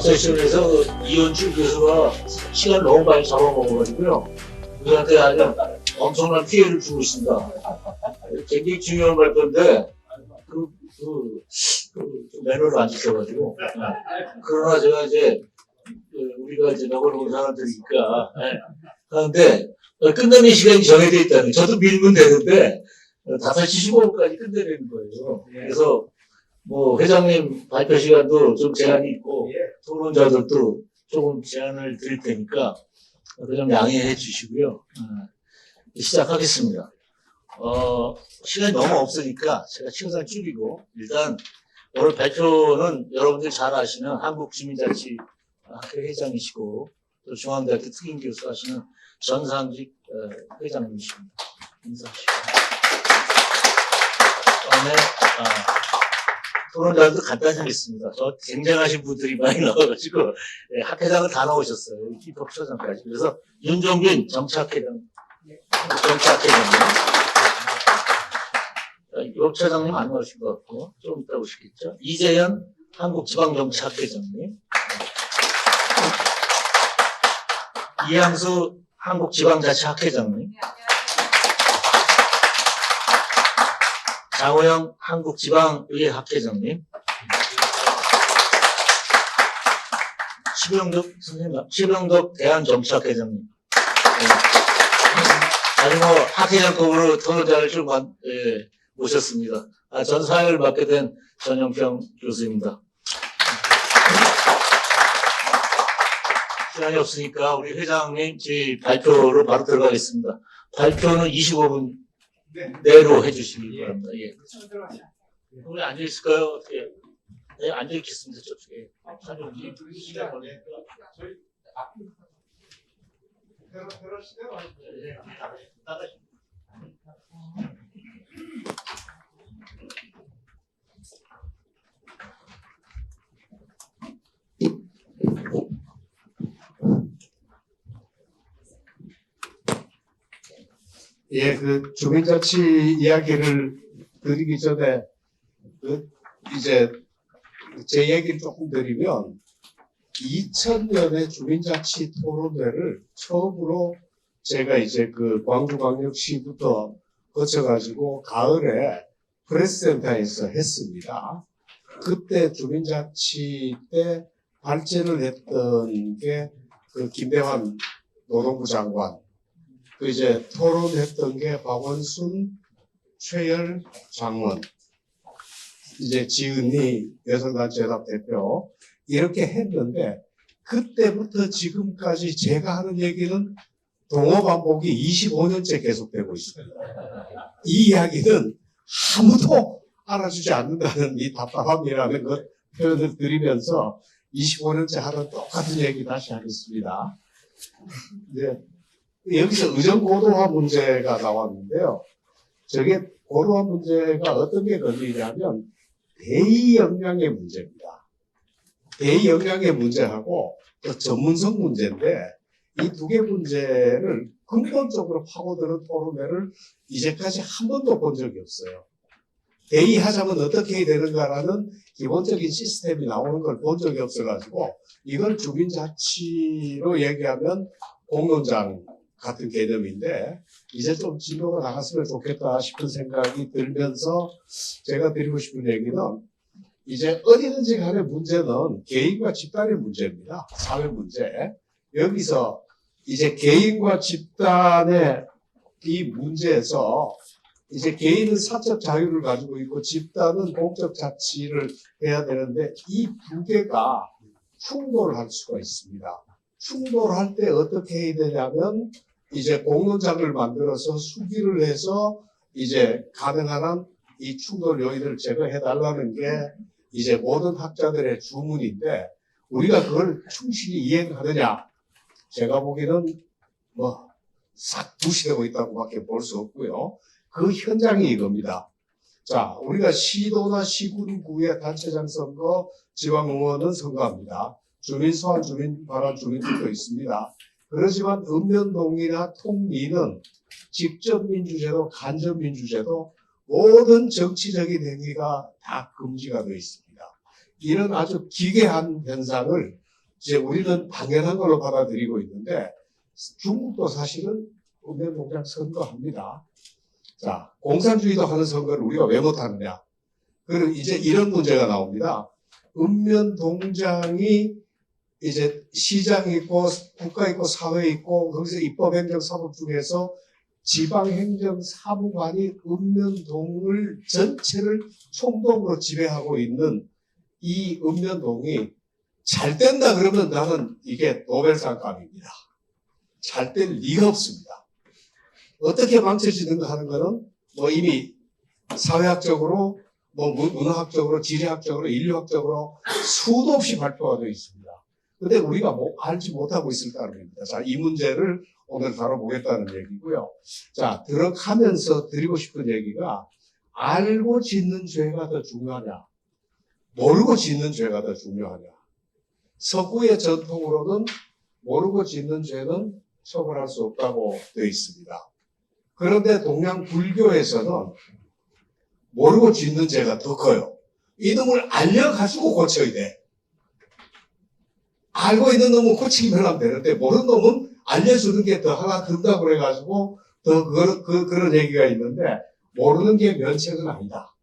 세션에서 이현주 교수가 시간 너무 많이 잡아먹어가지고요. 우리한테 아주 엄청난 피해를 주고 있습니다. 굉장히 중요한 발표인데, 좀 매너를 안 지켜가지고. 그러나 제가 이제, 우리가 이제 너걸 본 사람들이니까. 하는데, 끝내는 시간이 정해져 있다는, 저도 밀면 되는데, 5시 15분까지 끝내는 거예요. 그래서, 회장님 발표 시간도 좀 제한이 있고, 토론자들도 조금 제한을 드릴 테니까, 좀 양해해 주시고요. 시작하겠습니다. 시간이 너무 없으니까 제가 최대한 줄이고, 일단 오늘 발표는 여러분들 잘 아시는 한국주민자치학회 회장이시고, 또 중앙대학교 특임교수 하시는 전상직 회장님이십니다. 인사하시고. 다음에, 토론자들도 간단히 하겠습니다. 저 굉장하신 분들이 많이 나와가지고, 학회장을 다 나오셨어요. 입법처장까지. 그래서 윤종빈 정치학회장, 정치학회장님. 입법처장님 안 나오신 것 같고, 좀 이따 오시겠죠. 이재현 한국지방정치학회장님. 이항수 한국지방자치학회장님. 장호영 한국지방의회학회장님, 최병덕 대한정치학회장님, 아주 학회장급으로 토론자를 좀 모셨습니다. 전 사회를 맡게 된 전영평 교수입니다. 시간이 없으니까 우리 회장님 저희 발표로 바로 들어가겠습니다. 발표는 25분 내로 해주시기 바랍니다. 예. 우리 앉아있을까요? 어떻게? 네, 앉아있겠습니다. 저쪽에. 사장님, 시간 걸리니까. 예, 주민자치 이야기를 드리기 전에, 이제, 제 얘기를 조금 드리면, 2000년에 주민자치 토론회를 처음으로 제가 이제 광주광역시부터 거쳐가지고 가을에 프레스센터에서 했습니다. 그때 주민자치 때 발제를 했던 게 김대환 노동부 장관, 이제 토론했던 게 박원순, 최열 장원, 이제 지은희 여성단체연합 대표, 이렇게 했는데, 그때부터 지금까지 제가 하는 얘기는 동어 반복이 25년째 계속되고 있습니다. 이 이야기는 아무도 알아주지 않는다는 이 답답함이라는 것 표현을 드리면서 25년째 하는 똑같은 얘기 다시 하겠습니다. 네. 여기서 의정고도화 문제가 나왔는데요. 저게 고도화 문제가 어떤 게 걸리냐면 대의 역량의 문제입니다. 대의 역량의 문제하고 또 전문성 문제인데 이 두 개 문제를 근본적으로 파고드는 토론회를 이제까지 한 번도 본 적이 없어요. 대의하자면 어떻게 해야 되는가라는 기본적인 시스템이 나오는 걸 본 적이 없어가지고 이걸 주민자치로 얘기하면 공론장 같은 개념인데 이제 좀 진도가 나갔으면 좋겠다 싶은 생각이 들면서 제가 드리고 싶은 얘기는 이제 어디든지 간의 문제는 개인과 집단의 문제입니다. 사회 문제. 여기서 이제 개인과 집단의 이 문제에서 이제 개인은 사적 자유를 가지고 있고 집단은 공적 자치를 해야 되는데 이 두 개가 충돌할 수가 있습니다. 충돌할 때 어떻게 해야 되냐면 이제 공론장을 만들어서 수기를 해서 이제 가능한 한 이 충돌 요인을 제거해 달라는 게 이제 모든 학자들의 주문인데 우리가 그걸 충실히 이행하느냐 제가 보기에는 싹 무시되고 있다고밖에 볼 수 없고요. 그 현장이 이겁니다. 자, 우리가 시도나 시군구의 단체장 선거, 지방의원은 선거합니다. 주민 소환, 주민 발언, 주민들도 있습니다. 그렇지만 읍면동이나 통리는 직접민주제도, 간접민주제도 모든 정치적인 행위가 다 금지가 되어 있습니다. 이런 아주 기괴한 현상을 이제 우리는 당연한 걸로 받아들이고 있는데 중국도 사실은 읍면동장 선거합니다. 자, 공산주의도 하는 선거를 우리가 왜 못하느냐? 그리고 이제 이런 문제가 나옵니다. 읍면동장이 이제 시장이 있고 국가 있고 사회 있고 거기서 입법행정사법 중에서 지방행정사무관이 읍면동을 전체를 총독으로 지배하고 있는 이 읍면동이 잘 된다 그러면 나는 이게 노벨상감입니다. 잘 될 리가 없습니다. 어떻게 망쳐지는가 하는 거는 뭐 이미 사회학적으로 뭐 문화학적으로 지리학적으로 인류학적으로 수도 없이 발표가 되어 있습니다. 근데 우리가 뭐 알지 못하고 있을 따름입니다. 자, 이 문제를 오늘 다뤄보겠다는 얘기고요. 자, 들어가면서 드리고 싶은 얘기가 알고 짓는 죄가 더 중요하냐, 모르고 짓는 죄가 더 중요하냐. 서구의 전통으로는 모르고 짓는 죄는 처벌할 수 없다고 되어 있습니다. 그런데 동양 불교에서는 모르고 짓는 죄가 더 커요. 이놈을 알려가지고 고쳐야 돼. 알고 있는 놈은 고치기만 하면 되는데 모르는 놈은 알려주는 게 더 하나 든다고 그래가지고 더 그런 얘기가 있는데 모르는 게 면책은 아니다.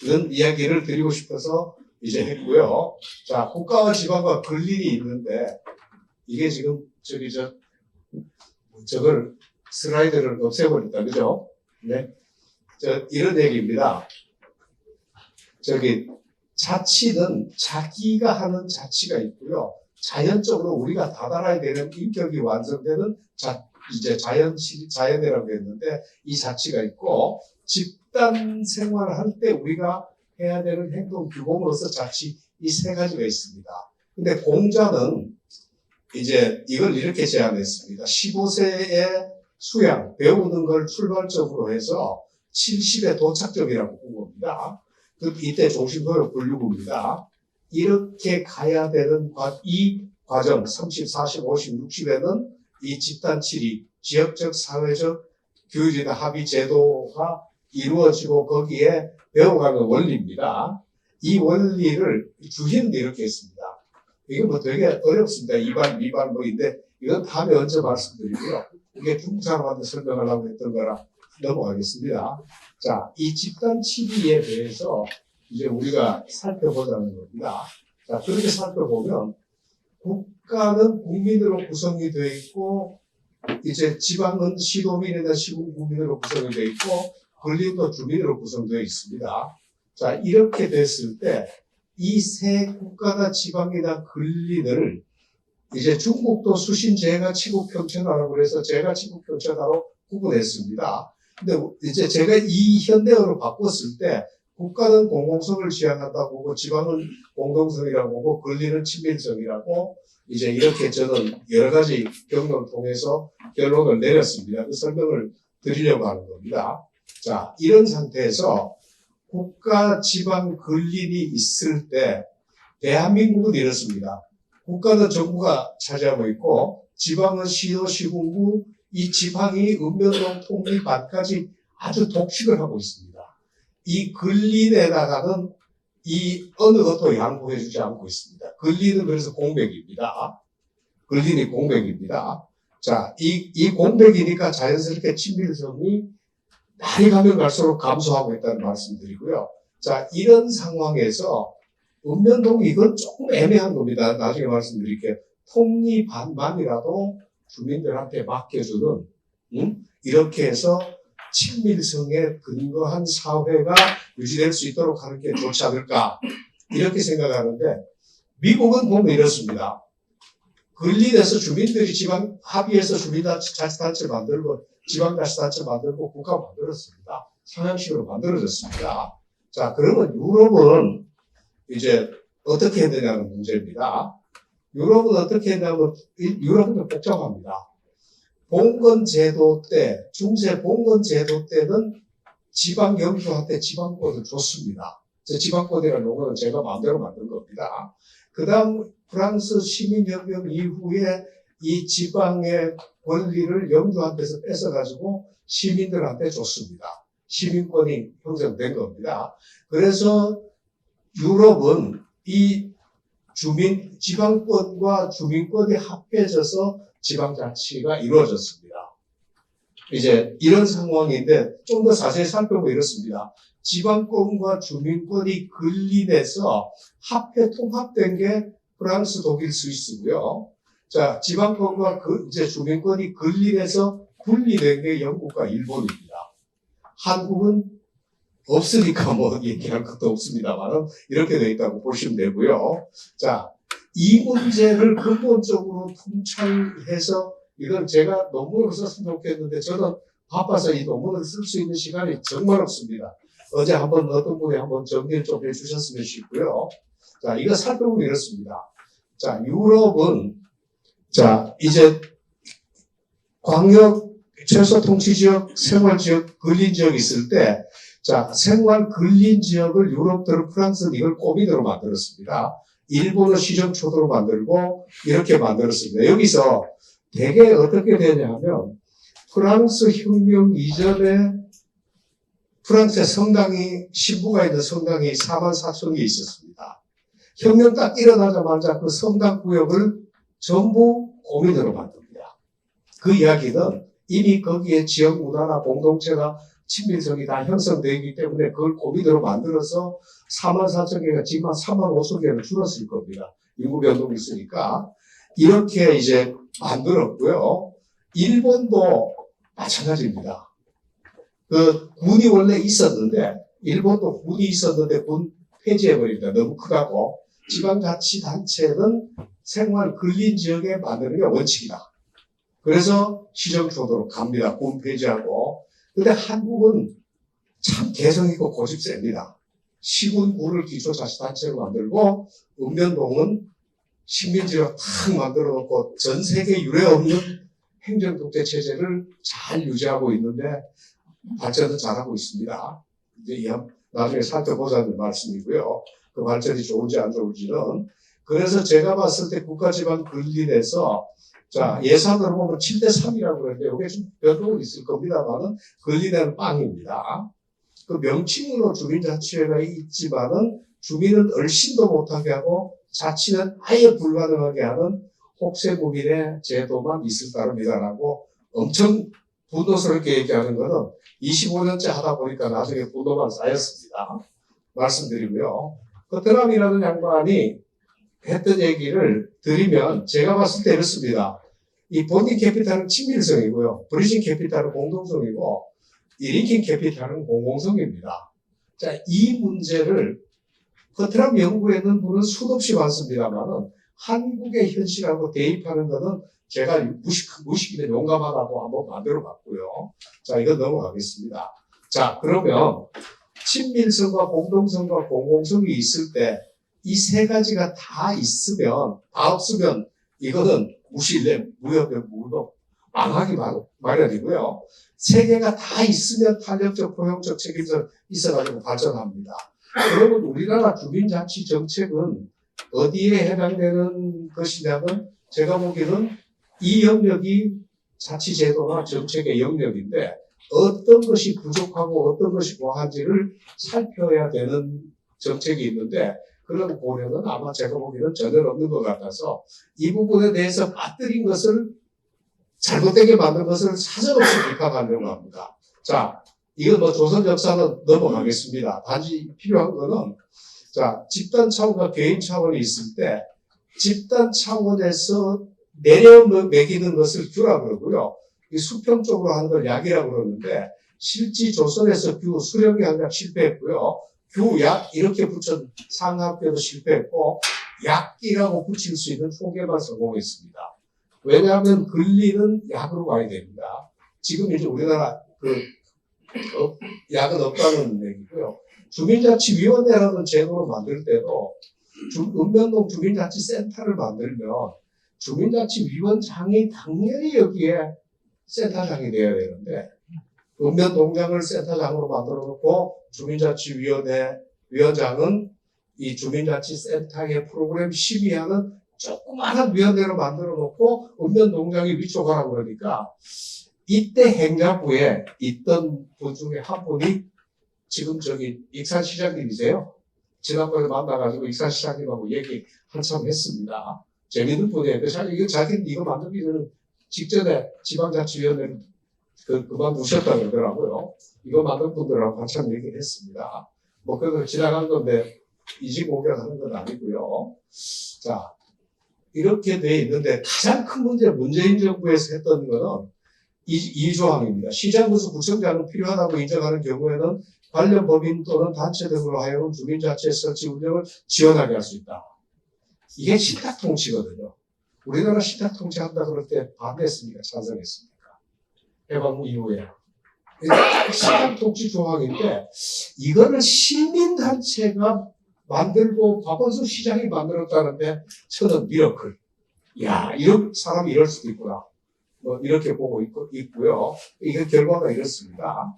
이런 이야기를 드리고 싶어서 이제 했고요. 자, 국가와 지방과 근린이 있는데 이게 지금 저걸 슬라이드를 없애버렸다. 그죠? 네. 이런 얘기입니다. 자치는 자기가 하는 자치가 있고요. 자연적으로 우리가 다달아야 되는 인격이 완성되는 이제 자연이라고 했는데 이 자치가 있고 집단 생활을 할 때 우리가 해야 되는 행동 규범으로서 자치 이 세 가지가 있습니다. 근데 공자는 이제 이걸 이렇게 제안했습니다. 15세의 수양, 배우는 걸 출발점으로 해서 70의 도착점이라고 본 겁니다. 이때 종신교육 분류구입니다. 이렇게 가야 되는 이 과정 30, 40, 50, 60에는 이 집단 치리, 지역적, 사회적 규율이나 합의 제도가 이루어지고 거기에 배워가는 원리입니다. 이 원리를 주희는데 이렇게 했습니다. 이게 뭐 되게 어렵습니다. 이반, 미반 뭐인데 이건 다음에 언제 말씀드리고요. 이게 중국 사람한테 설명하려고 했던 거라 넘어가겠습니다. 자, 이 집단 치리에 대해서 이제 우리가 살펴보자는 겁니다. 자, 그렇게 살펴보면 국가는 국민으로 구성이 되어 있고 이제 지방은 시도민이나 시군 국민으로 구성이 되어 있고 근린도 주민으로 구성되어 있습니다. 자, 이렇게 됐을 때 이 세 국가나 지방이나 근린을 이제 중국도 수신 제가 치국 평천하라고 해서 제가 치국 평천하로 구분했습니다. 근데 이제 제가 이 현대어로 바꿨을 때 국가는 공공성을 지향한다고 보고 지방은 공동성이라고 보고 근린은 친밀성이라고 이제 이렇게 저는 여러 가지 경험을 통해서 결론을 내렸습니다. 그 설명을 드리려고 하는 겁니다. 자, 이런 상태에서 국가, 지방, 근린이 있을 때 대한민국은 이렇습니다. 국가는 정부가 차지하고 있고 지방은 시도, 시군구, 이 지방이 읍면동, 통리, 반까지 아주 독식을 하고 있습니다. 이 근린에다가는 이 어느 것도 양보해주지 않고 있습니다. 근린은 그래서 공백입니다. 근린이 공백입니다. 자, 이 공백이니까 자연스럽게 친밀성이 날이 가면 갈수록 감소하고 있다는 말씀드리고요. 자, 이런 상황에서 읍면동 이건 조금 애매한 겁니다. 나중에 말씀드릴게요. 통리 반만이라도 주민들한테 맡겨주는 이렇게 해서 친밀성에 근거한 사회가 유지될 수 있도록 하는 게 좋지 않을까 이렇게 생각하는데 미국은 보면 이렇습니다. 근린에서 주민들이 지방 합의해서 주민자치단체 만들고 지방자치단체 만들고 국가 만들었습니다. 상향식으로 만들어졌습니다. 자, 그러면 유럽은 이제 어떻게 했느냐는 문제입니다. 유럽은 어떻게 했냐면 유럽은 복잡합니다. 봉건제도 때, 중세 봉건제도 때는 지방 영주한테 지방권을 줬습니다. 지방권이라는 용어는 제가 마음대로 만든 겁니다. 그 다음 프랑스 시민혁명 이후에 이 지방의 권리를 영주한테서 뺏어가지고 시민들한테 줬습니다. 시민권이 형성된 겁니다. 그래서 유럽은 이 지방권과 주민권이 합해져서 지방자치가 이루어졌습니다. 이제 이런 상황인데 좀 더 자세히 살펴보면 이렇습니다. 지방권과 주민권이 근린해서 통합된 게 프랑스, 독일, 스위스고요. 자, 지방권과 이제 주민권이 근린해서 분리된 게 영국과 일본입니다. 한국은 없으니까 뭐 얘기할 것도 없습니다만 이렇게 되어 있다고 보시면 되고요. 자, 이 문제를 근본적으로 통찰해서 이건 제가 논문을 썼으면 좋겠는데 저는 바빠서 이 논문을 쓸 수 있는 시간이 정말 없습니다. 어제 어떤 분이 한번 정리를 좀 해주셨으면 싶고요. 자, 이거 살펴보면 이렇습니다. 자, 유럽은 자, 이제 광역 최소 통치지역, 생활지역, 근린지역이 있을 때 자, 생활 근린지역을 유럽들은 프랑스는 이걸 꼬미대로 만들었습니다. 일본은 시정초도로 만들고 이렇게 만들었습니다. 여기서 대개 어떻게 되냐면 프랑스 혁명 이전에 프랑스의 성당이 신부가 있는 성당이 44,000개 있었습니다. 혁명 딱 일어나자마자 그 성당 구역을 전부 고민으로 만듭니다. 그 이야기는 이미 거기에 지역 문화나 공동체나 친밀성이 다 형성되어 있기 때문에 그걸 고민으로 만들어서 44,000개가 지금 한 35,000개로 줄었을 겁니다. 인구 변동이 있으니까. 이렇게 이제 만들었고요. 일본도 마찬가지입니다. 그 군이 원래 있었는데 일본도 군이 있었는데 군 폐지해버립니다. 너무 크다고. 지방자치단체는 생활 근린지역에 만드는 게 원칙이다. 그래서 시정초도로 갑니다. 군 폐지하고. 근데 한국은 참 개성있고 고집셉니다. 시군구를 기초자치단체로 만들고 읍면동은 식민지로 탁 만들어 놓고 전 세계 유례 없는 행정독재 체제를 잘 유지하고 있는데 발전은 잘하고 있습니다. 이제 나중에 살펴보자는 말씀이고요. 그 발전이 좋은지 안 좋은지는. 그래서 제가 봤을 때 국가지방 근린에서 자, 예산으로 보면 7대3이라고 그러는데 이게 좀 변동은 있을 겁니다만은 근린에는 빵입니다. 그 명칭으로 주민자치회가 있지만은 주민은 얼씬도 못하게 하고 자치는 아예 불가능하게 하는 혹세무민의 제도만 있을 따름이다라고 엄청 분노스럽게 얘기하는 거는 25년째 하다 보니까 나중에 분노만 쌓였습니다. 말씀드리고요. 그 드람이라는 양반이 했던 얘기를 드리면 제가 봤을 때 이렇습니다. 이 본딩 캐피탈은 친밀성이고요. 브리징 캐피탈은 공동성이고 이링킹 캐피탈은 공공성입니다. 자, 이 문제를 퍼트람 연구에는 분은 수없이 많습니다만은 한국의 현실하고 대입하는 것은 제가 무식이면 용감하다고 한번 만들어 봤고요. 자, 이거 넘어가겠습니다. 자, 그러면 친밀성과 공동성과 공공성이 있을 때 이 세 가지가 다 있으면, 다 없으면 이거는 무협의 무도 망하기 마련이고요. 세 개가 다 있으면 탄력적, 포용적 책임성 있어가지고 발전합니다. 그러면 우리나라 주민자치 정책은 어디에 해당되는 것이냐면 제가 보기에는 이 영역이 자치제도나 정책의 영역인데 어떤 것이 부족하고 어떤 것이 과한지를 살펴야 되는 정책이 있는데 그런 고려는 아마 제가 보기에는 전혀 없는 것 같아서 이 부분에 대해서 빠뜨린 것을 잘못되게 만든 것을 사정없이 비판하려고 합니다. 자, 이건 뭐 조선 역사는 넘어가겠습니다. 단지 필요한 거는 자, 집단 차원과 개인 차원이 있을 때 집단 차원에서 내려 매기는 것을 규라 그러고요. 이 수평 쪽으로 하는 걸 약이라고 그러는데 실제 조선에서 규 수령이 항상 실패했고요. 규, 약 이렇게 붙인 상하표도 실패했고 약이라고 붙일 수 있는 총계만 성공했습니다. 왜냐하면 근리는 약으로 가야 됩니다. 지금 이제 우리나라 약은 없다는 얘기고요. 주민자치위원회라는 제도를 만들 때도 읍면동 주민자치센터를 만들면 주민자치위원장이 당연히 여기에 센터장이 되어야 되는데 읍면동장을 센터장으로 만들어 놓고 주민자치위원회 위원장은 이 주민자치센터의 프로그램 심의하는 조그마한 위원회로 만들어 놓고 읍면동장이 위쪽 하라고 그러니까 이때 행자부에 있던 분 중에 한 분이 지금 저기 익산시장님이세요. 지난번에 만나가지고 익산시장님하고 얘기 한참 했습니다. 재밌는 분이에요. 이거 자기는 이거 만들기 전에 직전에 지방자치위원회를 그만두셨다 그러더라고요. 이거 만든 분들하고 한참 얘기를 했습니다. 뭐 그걸 지나간 건데 이지공격하는 건 아니고요. 자, 이렇게 돼 있는데 가장 큰 문재인 정부에서 했던 거는 이 조항입니다. 시장에서 구청장은 필요하다고 인정하는 경우에는 관련 법인 또는 단체 등으로 하여금 주민자치 설치 운영을 지원하게 할 수 있다. 이게 신탁통치거든요. 우리나라 신탁통치한다 그럴 때 반대했습니까? 찬성했습니까? 해방 이후에. 신탁통치 조항인데 이거를 시민단체가 만들고 박원순 시장이 만들었다는데 저는 미러클. 야, 이런 사람이 이럴 수도 있구나. 뭐 이렇게 보고 있고요. 이게 결과가 이렇습니다.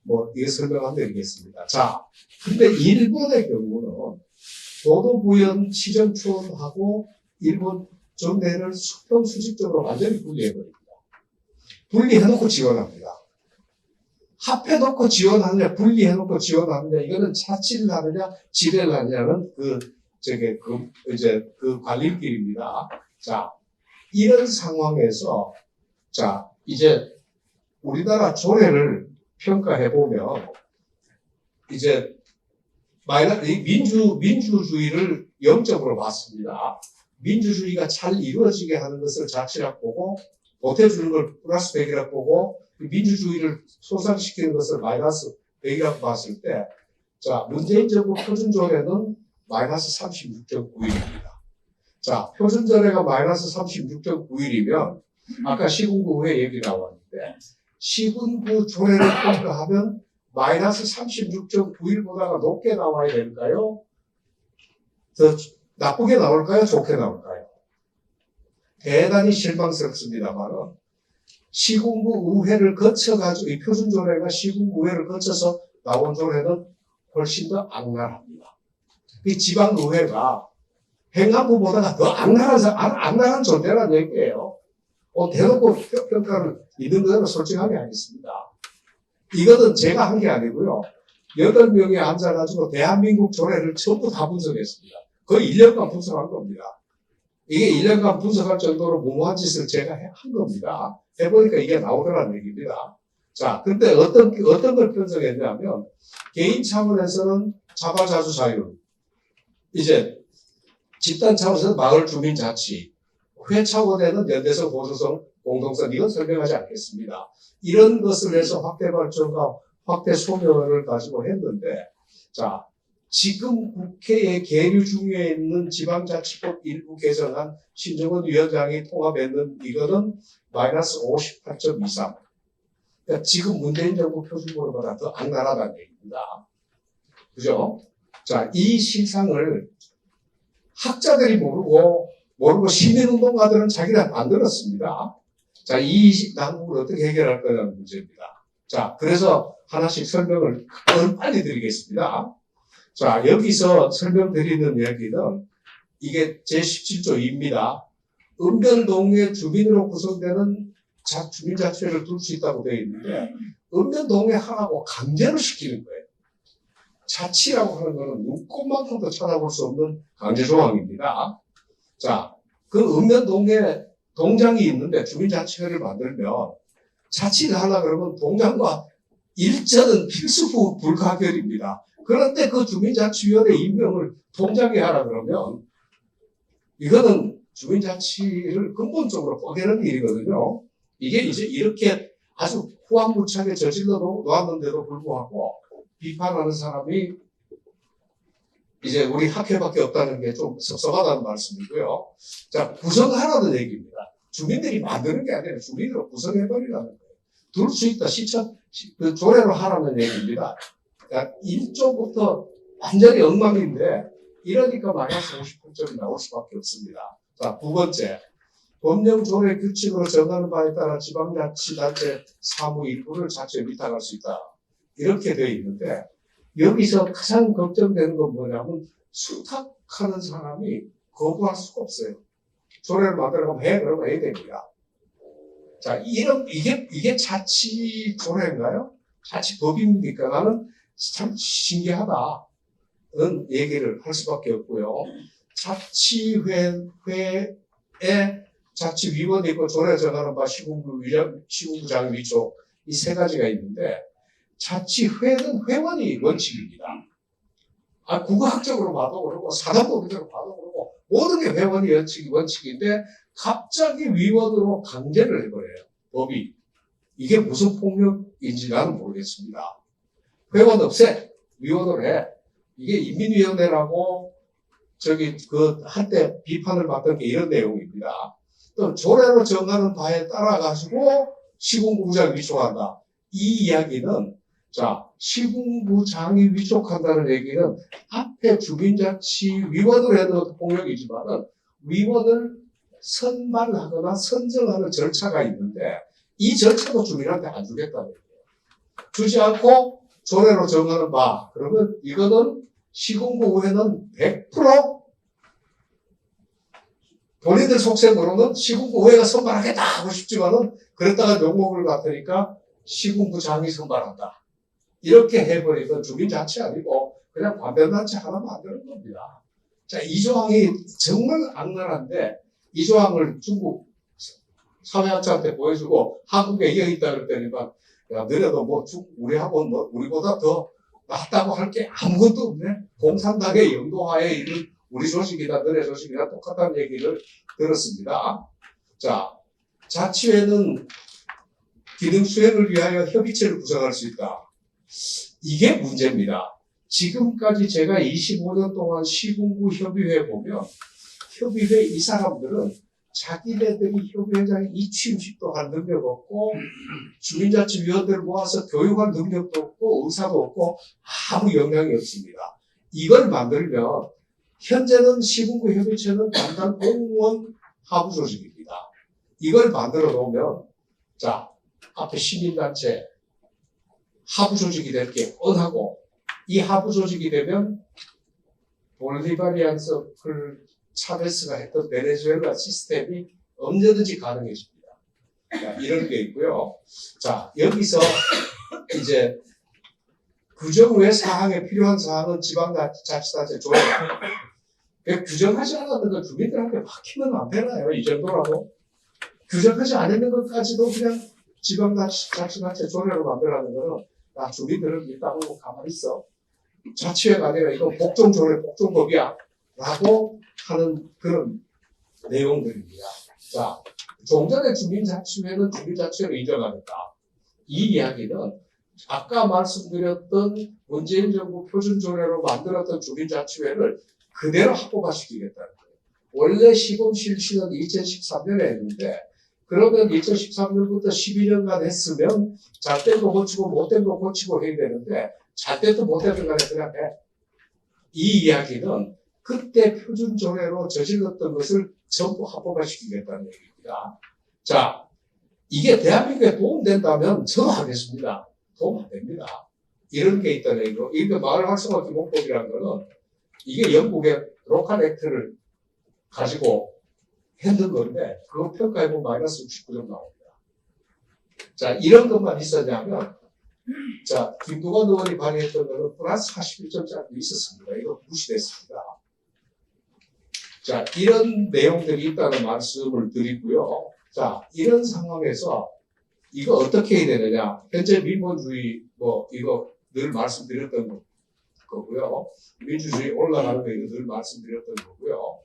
뭐 이거 설명 안 드리겠습니다. 자, 근데 일본의 경우는 도도부연 시정촌하고 일본 정대를 수평 수직적으로 완전히 분리해버립니다. 분리해놓고 지원합니다. 합해놓고 지원하느냐, 분리해놓고 지원하느냐, 이거는 자치를 하느냐, 지뢰를 하느냐는 그 관리길입니다. 자, 이런 상황에서, 자, 이제 우리나라 조례를 평가해보면, 이제, 민주주의를 0점으로 봤습니다. 민주주의가 잘 이루어지게 하는 것을 자치라고 보고, 보태주는 걸 플러스 100이라고 보고, 민주주의를 손상시키는 것을 마이너스 100이라고 봤을 때, 자, 문재인 정부 표준조례는 마이너스 36.9일입니다. 자, 표준조례가 마이너스 36.9일이면, 아까 시군구 후에 얘기 나왔는데, 시군구 조례를 평가하면 마이너스 36.9일보다가 높게 나와야 될까요? 더 나쁘게 나올까요? 좋게 나올까요? 대단히 실망스럽습니다만은, 시군구 우회를 거쳐가지고, 이 표준조례가 시군구 우회를 거쳐서 나온 조례는 훨씬 더 악랄합니다. 이 지방의회가 행안부보다가 더 악랄한 존재라는 얘기예요. 대놓고 평가를 있는 그대로 솔직하게 하겠습니다. 이거는 제가 한 게 아니고요. 8명이 앉아가지고 대한민국 조례를 전부 다 분석했습니다. 거의 1년간 분석한 겁니다. 이게 1년간 분석할 정도로 무모한 짓을 제가 한 겁니다. 해보니까 이게 나오더라는 얘기입니다. 자, 근데 어떤 걸 분석했냐면, 개인 차원에서는 자발자주 자율, 이제 집단 차원에서는 마을 주민 자치, 회 차원에는 연대성, 보조성, 공동성, 이건 설명하지 않겠습니다. 이런 것을 해서 확대 발전과 확대 소멸을 가지고 했는데, 자, 지금 국회에 계류 중에 있는 지방자치법 일부 개정안 신정은 위원장이 통합했는 이거는 마이너스 58.23. 그러니까 지금 문재인 정부 표준보다 더 악랄하다는 얘기입니다. 그죠? 자, 이 실상을 학자들이 모르고 시민운동가들은 자기가 만들었습니다. 자, 이 난국을 어떻게 해결할 거냐는 문제입니다. 자, 그래서 하나씩 설명을 빨리 드리겠습니다. 자, 여기서 설명드리는 이야기는 이게 제17조 2입니다. 읍면동의 주민으로 구성되는 주민자치회를 둘 수 있다고 되어 있는데, 읍면동에 하라고 강제로 시키는 거예요. 자치라고 하는 거는 눈꼽만큼도 찾아볼 수 없는 강제조항입니다. 자, 그 읍면동에 동장이 있는데 주민자치회를 만들면 자치를 하려고 그러면 동장과 일전은 필수 불가결입니다. 그런데 그 주민자치위원회 임명을 동장이 하라 그러면 이거는 주민자치를 근본적으로 포기하는 일이거든요. 이게 이제 이렇게 아주 후한무차게 저질러 놓았는데도 불구하고 비판하는 사람이 이제 우리 학회밖에 없다는 게 좀 섭섭하다는 말씀이고요. 자, 구성하라는 얘기입니다. 주민들이 만드는 게 아니라 주민으로 구성해버리라는 거예요. 둘 수 있다. 그 조례로 하라는 얘기입니다. 그러니까 1조부터 완전히 엉망인데 이러니까 마이너스 58점이 나올 수밖에 없습니다. 자, 두 번째. 법령 조례 규칙으로 정하는 바에 따라 지방자치단체 사무 일부를 자체 위탁할 수 있다. 이렇게 되어 있는데 여기서 가장 걱정되는 건 뭐냐면 수탁하는 사람이 거부할 수가 없어요. 조례를 만들어가면 그러면 해야 됩니다. 자, 이게 자치 조례인가요? 자치 법입니까? 나는 참 신기하다. 얘기를 할 수밖에 없고요. 자치회의 자치위원이 있고 조례 정하는 바 시군구장 위촉 이 세 가지가 있는데 자치회는 회원이 원칙입니다. 국어학적으로 봐도 그러고 사단법적으로 봐도 그러고 모든 게 회원이 원칙인데 갑자기 위원으로 강제를 해버려요. 법이. 이게 무슨 폭력인지 나는 모르겠습니다. 회원 없애. 위원으로 해. 이게 인민위원회라고 한때 비판을 받던 게 이런 내용입니다. 또 조례로 정하는 바에 따라가지고 시군구장 위촉한다. 이 이야기는 시군구장이 위촉한다는 얘기는 앞에 주민자치위원을 해도 폭력이지만은 위원을 선발하거나 선정하는 절차가 있는데 이 절차도 주민한테 안 주겠다는 얘기예요. 주지 않고 조례로 정하는 바 그러면 이거는 시군구의회는 100% 본인들 속셈으로는 시군구의회가 선발하겠다 하고 싶지만은 그랬다가 욕먹을 것 같으니까 시군구장이 선발한다. 이렇게 해버리면 주민자치 아니고 그냥 관변단체 하나 만드는 겁니다. 이 조항이 정말 악랄한데 이 조항을 중국 사회학자한테 보여주고 한국에 이어 있다 그랬더니만 야, 너네도 우리하고 우리보다 더 낫다고 할 게 아무것도 없네. 공산당의 영도하에 있는 우리 조직이다, 너네 조직이다 똑같다는 얘기를 들었습니다. 자치회는 기능 수행을 위하여 협의체를 구성할 수 있다. 이게 문제입니다. 지금까지 제가 25년 동안 시군구 협의회 보면 협의회 이 사람들은 자기네들이 협의회장이 이취임식도 할 능력 없고 주민자치위원들을 모아서 교육할 능력도 없고 의사도 없고 아무 역량이 없습니다. 이걸 만들면 현재는 시군구 협의체는 단단 공무원 하부 조직입니다. 이걸 만들어 놓으면 앞에 시민단체 하부 조직이 될 게 뻔하고 이 하부 조직이 되면 볼리바리안스 차베스가 했던 베네수엘라 시스템이 언제든지 가능해집니다. 이런 게 있고요. 여기서 이제 규정 외 사항에 필요한 사항은 지방자치단체 조례가 규정하지 않았는 건 주민들한테 맡기면 안 되나요? 이 정도라도 규정하지 않는 것까지도 그냥 지방자치단체 조례로 만들라는 거는 주민들은 일단 보고 가만히 있어. 자치회가 아니라 이건 복종조례, 복종법이야. 라고 하는 그런 내용들입니다. 좀 전에 주민자치회는 주민자치회로 인정하겠다. 이 이야기는 아까 말씀드렸던 문재인 정부 표준조례로 만들었던 주민자치회를 그대로 합법화시키겠다는 거예요. 원래 시범 실시는 2013년에 했는데 그러면 2013년부터 12년간 했으면 잘 된 거 고치고 못된 거 고치고 해야 되는데 잘 됐든 못됐든 간에 그냥 해. 이 이야기는 그때 표준조례로 저질렀던 것을 전부 합법화시키겠다는 얘기입니다. 이게 대한민국에 도움된다면 저도 하겠습니다. 도움 안 됩니다. 이런 게 있다는 얘기고, 이게 마을 활성화 기본법이라는 거는 이게 영국의 로컬 액트를 가지고 했는 건데, 그거 평가해보면 마이너스 69점 나옵니다. 이런 것만 있었냐면, 김두관 의원이 발의했던 거는 플러스 41점짜리도 있었습니다. 이거 무시됐습니다. 이런 내용들이 있다는 말씀을 드리고요. 이런 상황에서 이거 어떻게 해야 되느냐. 현재 민본주의, 이거 늘 말씀드렸던 거고요. 민주주의 올라가는 거 이거 늘 말씀드렸던 거고요.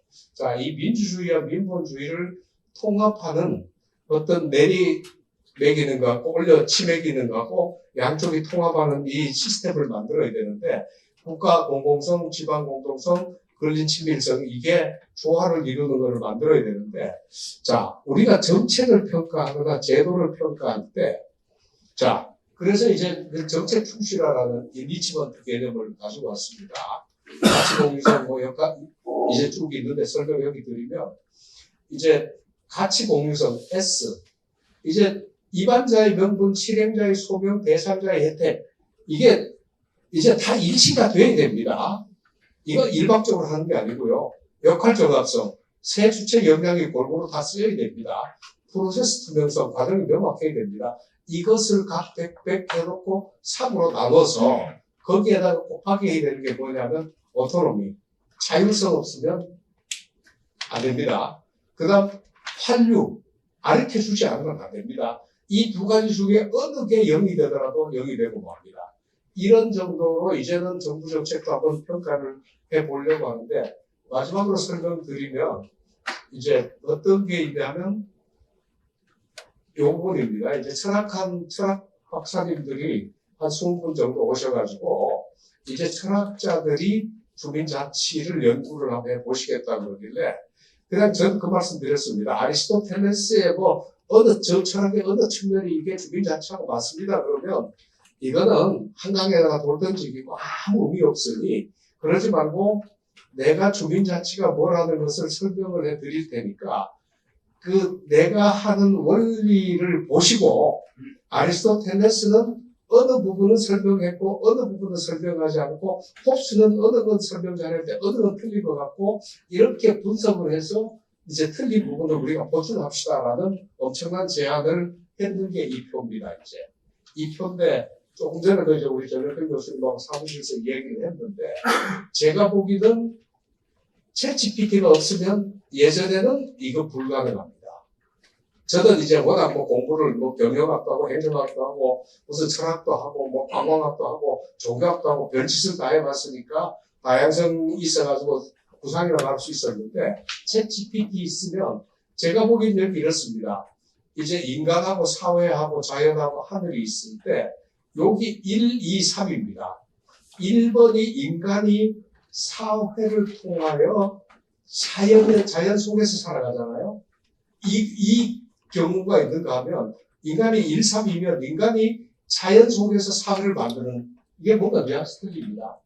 이 민주주의와 민본주의를 통합하는 어떤 내리매기는 것 같고 올려 치매기는 것 같고 양쪽이 통합하는 이 시스템을 만들어야 되는데 국가 공공성, 지방 공동성, 근린 친밀성 이게 조화를 이루는 것을 만들어야 되는데 우리가 정책을 평가하거나 제도를 평가할 때 그래서 이제 그 정책 충실화라는 이 리치먼트 개념을 가지고 왔습니다. 가치공유성 이제 쭉 있는데 설명 여기 드리면 이제 가치공유성 S 이제 입안자의 명분, 실행자의 소명, 대상자의 혜택 이게 이제 다 일치가 돼야 됩니다. 이거 일방적으로 하는 게 아니고요. 역할 정합성, 세 주체 역량이 골고루 다 쓰여야 됩니다. 프로세스 투명성, 과정이 명확해야 됩니다. 이것을 각 100 해놓고 3으로 나눠서 거기에다가 곱하기 해야 되는 게 뭐냐면 오토노미, 자율성 없으면 안 됩니다. 그 다음 활류, 가르쳐주지 않으면 안 됩니다. 이 두 가지 중에 어느 게 0이 되더라도 0이 되고 맙니다. 이런 정도로 이제는 정부 정책도 한번 평가를 해보려고 하는데, 마지막으로 설명드리면 이제 어떤 게 있냐면 요 부분입니다. 이제 철학 박사님들이 한 20분 정도 오셔가지고 이제 철학자들이 주민자치를 연구를 한번 해보시겠다고 그러길래 그냥 저는 그 말씀 드렸습니다. 아리스토텔레스의 뭐 저 철학의 어느 측면이 이게 주민자치하고 맞습니다. 그러면 이거는 한강에다가 돌 던지기고 아무 의미 없으니 그러지 말고 내가 주민자치가 뭐라는 것을 설명을 해드릴 테니까 그 내가 하는 원리를 보시고 아리스토텔레스는 어느 부분은 설명했고 어느 부분은 설명하지 않고 홉스는 어느 건 설명 잘했는데 어느 건 틀린 것 같고 이렇게 분석을 해서 이제 틀린 부분을 우리가 보충합시다라는 엄청난 제안을 했는 게 이 표입니다. 이제 이 표인데 조금 전에도 이제 우리 전혁근 교수님하고 사무실에서 얘기를 했는데 제가 보기는 챗GPT가 없으면 예전에는 이거 불가능합니다. 저는 이제 워낙 뭐 공부를 뭐 경영학도 하고 행정학도 하고 무슨 철학도 하고 뭐 관광학도 하고 종교학도 하고 별짓을 다 해봤으니까 다양성이 있어가지고 구상이라고 할 수 있었는데 챗 GPT 있으면 제가 보기엔 여기 이렇습니다. 이제 인간하고 사회하고 자연하고 하늘이 있을 때 여기 1, 2, 3입니다. 1번이 인간이 사회를 통하여 자연 속에서 살아가잖아요. 이 경우가 있는가 하면 인간이 1, 3이면 인간이 자연 속에서 사회를 만드는 이게 뭔가 뉘앙스 틀립니다.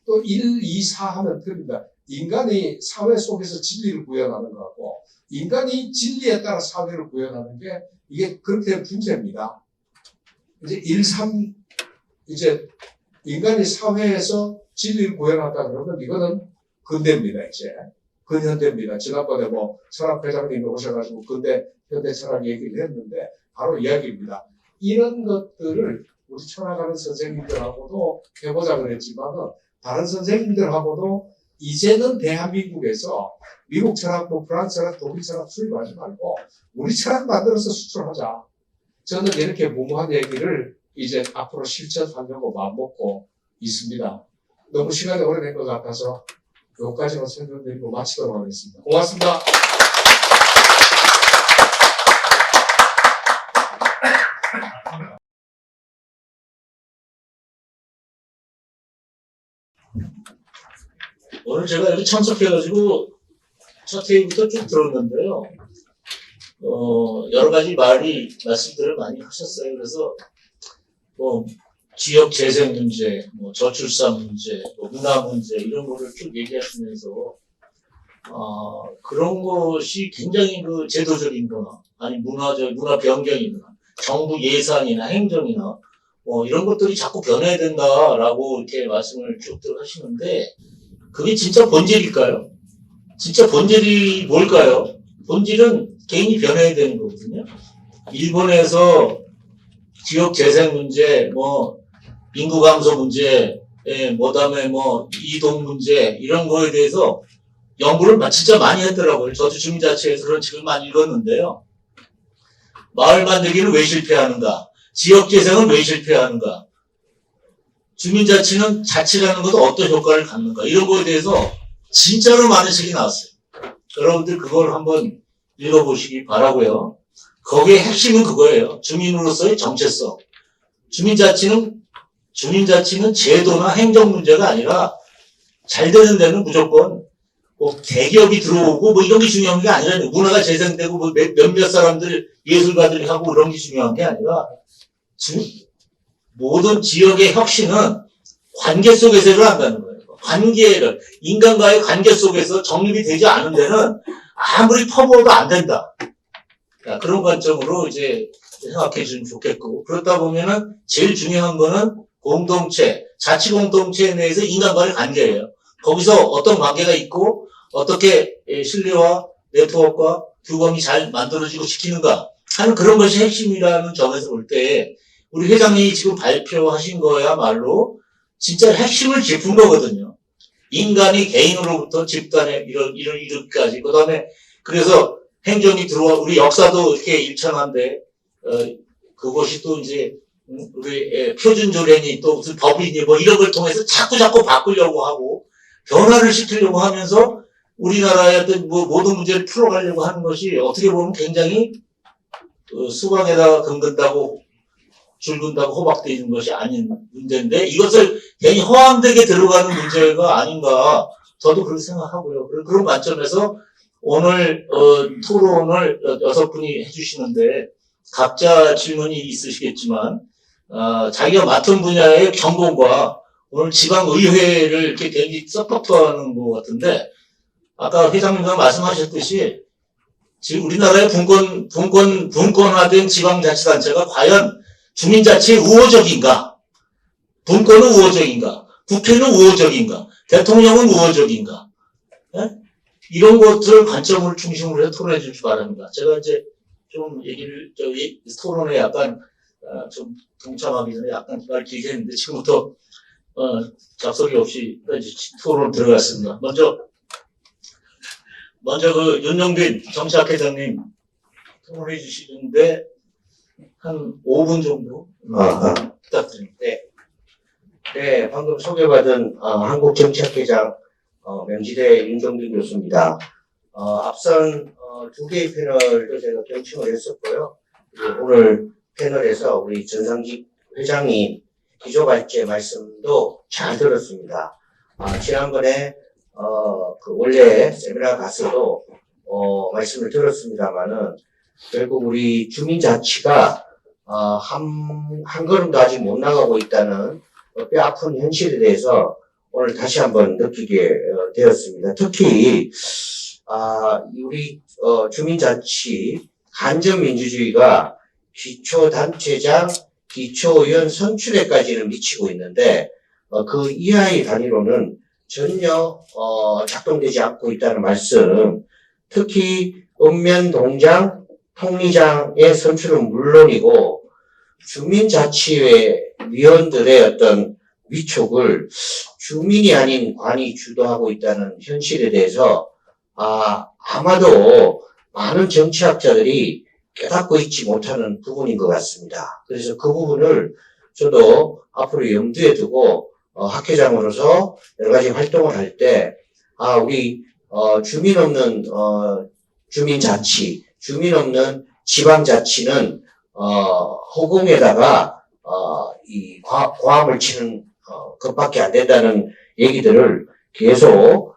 또 1, 2, 4 하면 틀립니다. 인간이 사회 속에서 진리를 구현하는 거하고 인간이 진리에 따라 사회를 구현하는 게 이게 그렇게 분재입니다. 이제 1, 3 이제 인간이 사회에서 진리를 구현한다 그러면 이거는 근대입니다. 이제 근현대입니다. 지난번에 뭐 철학 회장님이 오셔가지고 근대 현대 철학 얘기를 했는데 바로 이야기입니다. 이런 것들을 우리 철학하는 선생님들하고도 해보자 그랬지만은 다른 선생님들하고도 이제는 대한민국에서 미국 철학도 프랑스 철학, 독일 철학 수입하지 말고 우리 철학 만들어서 수출하자. 저는 이렇게 무모한 얘기를 이제 앞으로 실천하려고 마음먹고 있습니다. 너무 시간이 오래된 것 같아서 여기까지만 설명드리고 마치도록 하겠습니다. 고맙습니다. 오늘 제가 여기 참석해가지고 첫 회의부터 쭉 들었는데요. 여러 가지 말씀들을 많이 하셨어요. 그래서 뭐 지역 재생 문제, 뭐 저출산 문제, 뭐 문화 문제 이런 거를 쭉 얘기하시면서 그런 것이 굉장히 그 제도적인 거나 아니 문화 변경이나 정부 예산이나 행정이나 뭐 이런 것들이 자꾸 변해야 된다라고 이렇게 말씀을 쭉 하시는데 그게 진짜 본질일까요? 진짜 본질이 뭘까요? 본질은 개인이 변해야 되는 거거든요. 일본에서 지역 재생 문제, 뭐 인구 감소 문제, 그다음에 뭐 이동 문제 이런 거에 대해서 연구를 진짜 많이 했더라고요. 저도 주민자치에서 그런 책을 많이 읽었는데요. 마을 만들기는 왜 실패하는가? 지역 재생은 왜 실패하는가? 주민자치는 자치라는 것도 어떤 효과를 갖는가? 이런 거에 대해서 진짜로 많은 책이 나왔어요. 여러분들 그걸 한번 읽어보시기 바라고요. 거기에 핵심은 그거예요. 주민으로서의 정체성. 주민자치는 제도나 행정 문제가 아니라 잘 되는 데는 무조건 뭐 대기업이 들어오고 뭐 이런 게 중요한 게 아니라 문화가 재생되고 뭐 몇몇 사람들 예술가들이 하고 그런 게 중요한 게 아니라 모든 지역의 혁신은 관계 속에서 일어난다는 거예요. 인간과의 관계 속에서 정립이 되지 않은 데는 아무리 퍼부어도 안 된다. 그런 관점으로 이제 생각해 주면 좋겠고, 그렇다 보면은 제일 중요한 거는 자치 공동체 내에서 인간과의 관계예요. 거기서 어떤 관계가 있고, 어떻게 신뢰와 네트워크와 규범이 잘 만들어지고 지키는가 하는 그런 것이 핵심이라는 점에서 볼 때, 우리 회장님이 지금 발표하신 거야말로 진짜 핵심을 짚은 거거든요. 인간이 개인으로부터 집단에 이르기까지. 그 다음에, 그래서 행정이 들어와, 우리 역사도 이렇게 일천한데, 그것이 또 이제, 우리 표준조례니 또 무슨 법이니 뭐 이런 걸 통해서 자꾸 바꾸려고 하고, 변화를 시키려고 하면서 우리나라의 어떤 뭐 모든 문제를 풀어가려고 하는 것이 어떻게 보면 굉장히 수강에다가 긁는다고 줄 긋는다고 호박되어 있는 것이 아닌 문제인데 이것을 괜히 허황되게 들어가는 문제가 아닌가 저도 그렇게 생각하고요. 그런 관점에서 오늘 토론을 6분이 해주시는데 각자 질문이 있으시겠지만 자기가 맡은 분야의 전공과 오늘 지방의회를 이렇게 굉장히 서포트하는 것 같은데 아까 회장님과 말씀하셨듯이 지금 우리나라의 분권화된 지방자치단체가 과연 주민자치에 우호적인가? 분권은 우호적인가? 국회는 우호적인가? 대통령은 우호적인가? 예? 이런 것들 관점을 중심으로 해서 토론해 주시기 바랍니다. 제가 이제 좀 얘기를, 토론에 약간, 좀 동참하기 전에 약간 말 길게 했는데 지금부터, 잡소리 없이 토론 들어갔습니다. 먼저 윤영빈 정치학회장님 토론해 주시는데 한 5분 정도 부탁드립니다. 네, 방금 소개받은 한국정치학회장 명지대 윤정빈 교수입니다. 앞선 두 개의 패널도 제가 경청을 했었고요. 그리고 오늘 패널에서 우리 전상직 회장님 기조발제 말씀도 잘 들었습니다. 지난번에 그 원래 세미나 가서도 말씀을 들었습니다만은 결국 우리 주민자치가 한 걸음도 아직 못 나가고 있다는 뼈아픈 현실에 대해서 오늘 다시 한번 느끼게 되었습니다. 특히 우리 주민자치 간접민주주의가 기초단체장, 기초의원 선출에까지는 미치고 있는데 그 이하의 단위로는 전혀 작동되지 않고 있다는 말씀. 특히 읍면동장, 통리장의 선출은 물론이고 주민자치위원들의 어떤 위촉을 주민이 아닌 관이 주도하고 있다는 현실에 대해서 아마도 많은 정치학자들이 깨닫고 있지 못하는 부분인 것 같습니다. 그래서 그 부분을 저도 앞으로 염두에 두고 학회장으로서 여러 가지 활동을 할 때, 우리, 주민 없는, 주민자치, 주민 없는 지방자치는, 허공에다가, 이 고함을 치는, 것밖에 안 된다는 얘기들을 계속,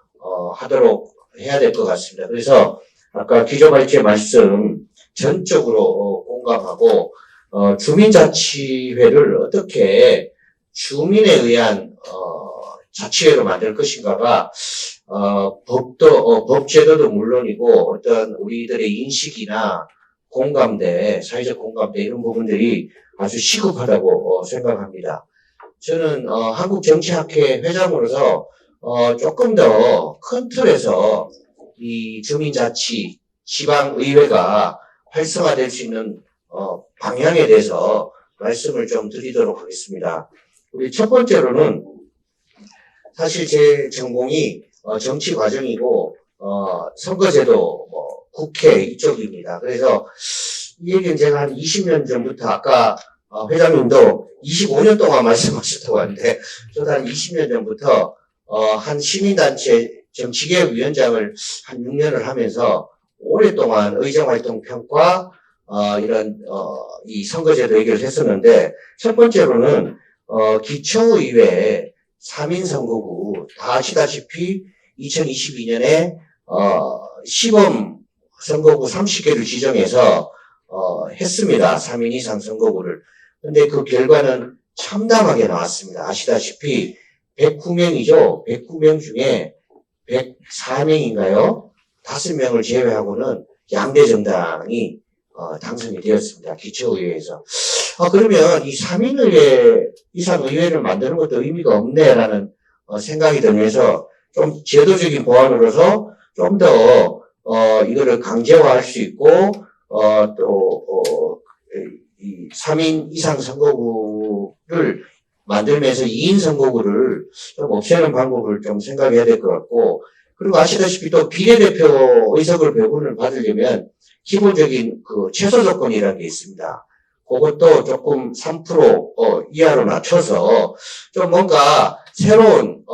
하도록 해야 될 것 같습니다. 그래서, 아까 기조발제 말씀 전적으로 공감하고, 주민자치회를 어떻게 주민에 의한 자치회로 만들 것인가가 법제도도 물론이고 어떤 우리들의 인식이나 공감대, 사회적 공감대 이런 부분들이 아주 시급하다고 생각합니다. 저는 한국정치학회 회장으로서 조금 더 큰 틀에서 이 주민자치, 지방의회가 활성화될 수 있는 방향에 대해서 말씀을 좀 드리도록 하겠습니다. 우리 첫 번째로는 사실 제 전공이 정치 과정이고 선거제도 국회 이쪽입니다. 그래서 이 얘기는 제가 한 20년 전부터 아까 회장님도 25년 동안 말씀하셨다고 하는데 저도 한 20년 전부터 한 시민단체 정치개혁위원장을 한 6년을 하면서 오랫동안 의정활동 평가 이런 이 선거제도 얘기를 했었는데 첫 번째로는 기초의회 3인 선거구 다 아시다시피 2022년에 시범 선거구 30개를 지정해서 했습니다. 3인 이상 선거구를. 근데 그 결과는 참담하게 나왔습니다. 아시다시피 109명이죠. 109명 중에 104명인가요? 5명을 제외하고는 양대 정당이 당선이 되었습니다. 기초의회에서. 그러면 이 3인의회 이상 의회를 만드는 것도 의미가 없네라는 생각이 들면서 좀 제도적인 보완으로서 좀 더 이거를 강제화할 수 있고 또 이 3인 이상 선거구를 만들면서 2인 선거구를 좀 없애는 방법을 좀 생각해야 될 것 같고, 그리고 아시다시피 또 비례대표 의석을 배분을 받으려면 기본적인 그 최소 조건이라는 게 있습니다. 그것도 조금 3% 이하로 낮춰서 좀 뭔가 새로운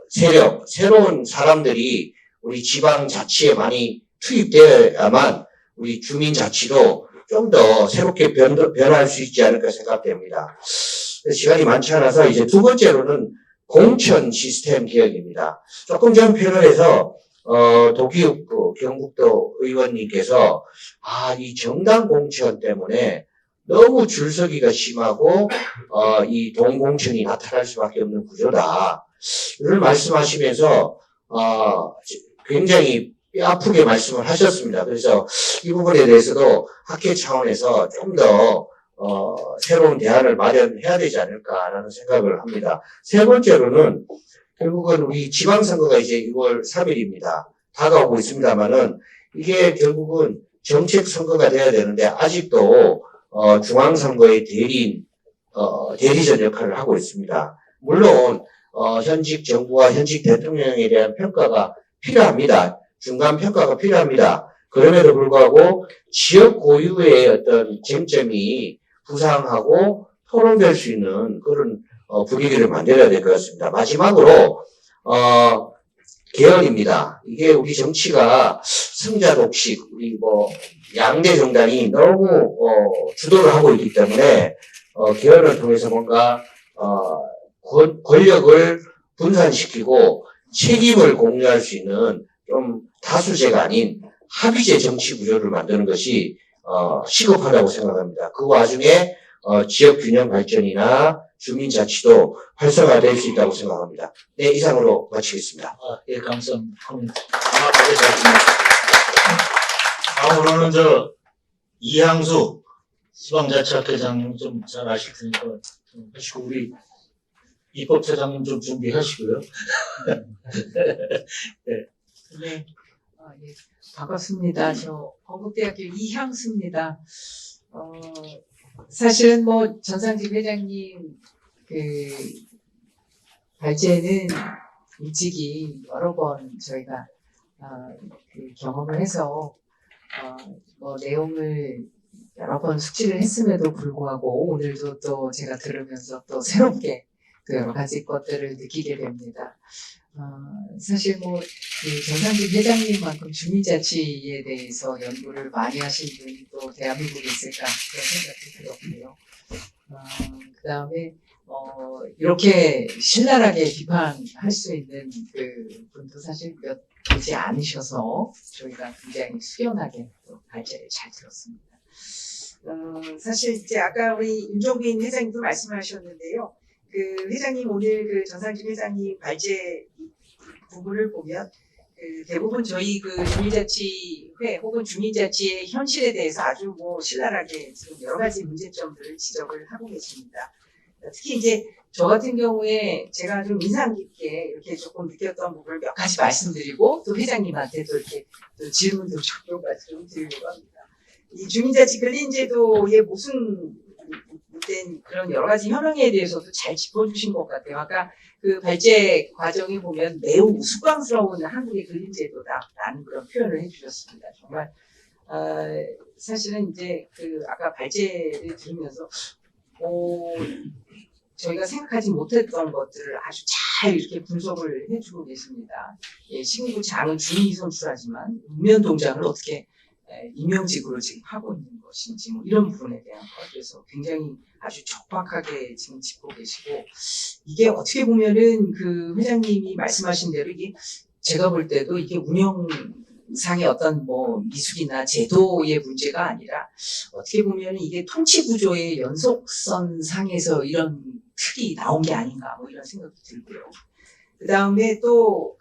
세력, 새로운 사람들이 우리 지방 자치에 많이 투입되어야만 우리 주민 자치도 좀 더 새롭게 변화할 수 있지 않을까 생각됩니다. 시간이 많지 않아서 이제 두 번째로는 공천 시스템 개혁입니다. 조금 전 패널에서 도기욱 경북도 의원님께서 이 정당 공천 때문에 너무 줄서기가 심하고 이 동공천이 나타날 수밖에 없는 구조다. 이를 말씀하시면서 굉장히 뼈아프게 말씀을 하셨습니다. 그래서 이 부분에 대해서도 학회 차원에서 좀 더 새로운 대안을 마련해야 되지 않을까라는 생각을 합니다. 세 번째로는 결국은 우리 지방선거가 이제 6월 3일입니다. 다가오고 있습니다만은 이게 결국은 정책 선거가 돼야 되는데 아직도 중앙선거의 대리전 역할을 하고 있습니다. 물론 현직 정부와 현직 대통령에 대한 평가가 필요합니다. 중간 평가가 필요합니다. 그럼에도 불구하고 지역 고유의 어떤 쟁점이 부상하고 토론될 수 있는 그런 분위기를 만들어야 될 것 같습니다. 마지막으로 개헌입니다. 이게 우리 정치가 승자 독식, 우리 양대 정당이 너무 주도를 하고 있기 때문에 개헌을 통해서 뭔가 권력을 분산시키고 책임을 공유할 수 있는 좀 다수제가 아닌 합의제 정치 구조를 만드는 것이 시급하다고 생각합니다. 그 와중에 지역 균형 발전이나 주민자치도 활성화될 수 있다고 생각합니다. 네, 이상으로 마치겠습니다. 예, 감사합니다. 다음으로는 이향수 지방자치학회장님 좀 잘 아실 테니까 좀 하시고, 우리 입법처장님 좀 준비하시고요. 네. 예, 반갑습니다. 저 건국대학교 이향수입니다. 사실은 전상직 회장님 발제는 일찍이 여러 번 저희가 경험을 해서 내용을 여러 번 숙지를 했음에도 불구하고 오늘도 또 제가 들으면서 또 새롭게 또 여러 가지 것들을 느끼게 됩니다. 사실 전상직 회장님만큼 주민자치에 대해서 연구를 많이 하신 분이 또 대한민국에 있을까 그런 생각이 들었고요. 그 다음에 이렇게 신랄하게 비판할 수 있는 분도 사실 몇 되지 않으셔서 저희가 굉장히 수연하게 또 발제를 잘 들었습니다. 사실 이제 아까 우리 윤종빈 회장님도 말씀하셨는데요. 회장님 오늘 전상직 회장님 발제 부분을 보면 대부분 저희 주민자치회 혹은 주민자치의 현실에 대해서 아주 신랄하게 지금 여러 가지 문제점들을 지적을 하고 계십니다. 특히 이제 저 같은 경우에 제가 좀 인상 깊게 이렇게 조금 느꼈던 부분을 몇 가지 말씀드리고 또 회장님한테도 이렇게 또 질문도 좀 드리려고 합니다. 이 주민자치 근린제도의 무슨 된 그런 여러 가지 현황에 대해서도 잘 짚어주신 것 같아요. 아까 발제 과정에 보면 매우 우스꽝스러운 한국의 근린제도다라는 그런 표현을 해주셨습니다. 정말 사실은 이제 아까 발제를 들으면서 저희가 생각하지 못했던 것들을 아주 잘 이렇게 분석을 해주고 계십니다. 시군구 장은 주민이 선출하지만 읍면 동장을 어떻게 임명직으로 지금 하고 있는 것인지 이런 부분에 대한 것, 그래서 굉장히 아주 촉박하게 지금 짚고 계시고, 이게 어떻게 보면은 회장님이 말씀하신 대로 이게 제가 볼 때도 이게 운영상의 어떤 미숙이나 제도의 문제가 아니라 어떻게 보면은 이게 통치 구조의 연속선 상에서 이런 틀이 나온 게 아닌가 이런 생각도 들고요. 그 다음에 또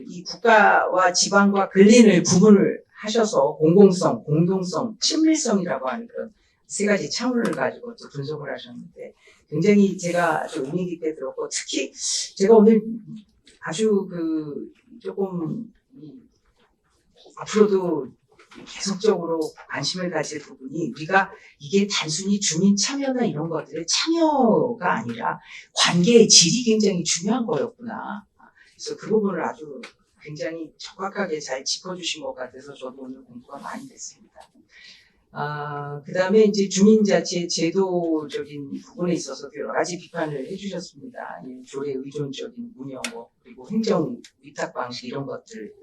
이 국가와 지방과 근린을 구분을 하셔서 공공성, 공동성, 친밀성이라고 하는 그런 세 가지 차원을 가지고 또 분석을 하셨는데 굉장히 제가 좀 의미 깊게 들었고, 특히 제가 오늘 아주 조금 앞으로도 계속적으로 관심을 가질 부분이 우리가 이게 단순히 주민 참여나 이런 것들의 참여가 아니라 관계의 질이 굉장히 중요한 거였구나. 그래서 그 부분을 아주 굉장히 정확하게 잘 짚어주신 것 같아서 저도 오늘 공부가 많이 됐습니다. 그 다음에 이제 주민자치 제도적인 부분에 있어서도 여러 가지 비판을 해주셨습니다. 조례 의존적인 운영, 그리고 행정 위탁 방식 이런 것들을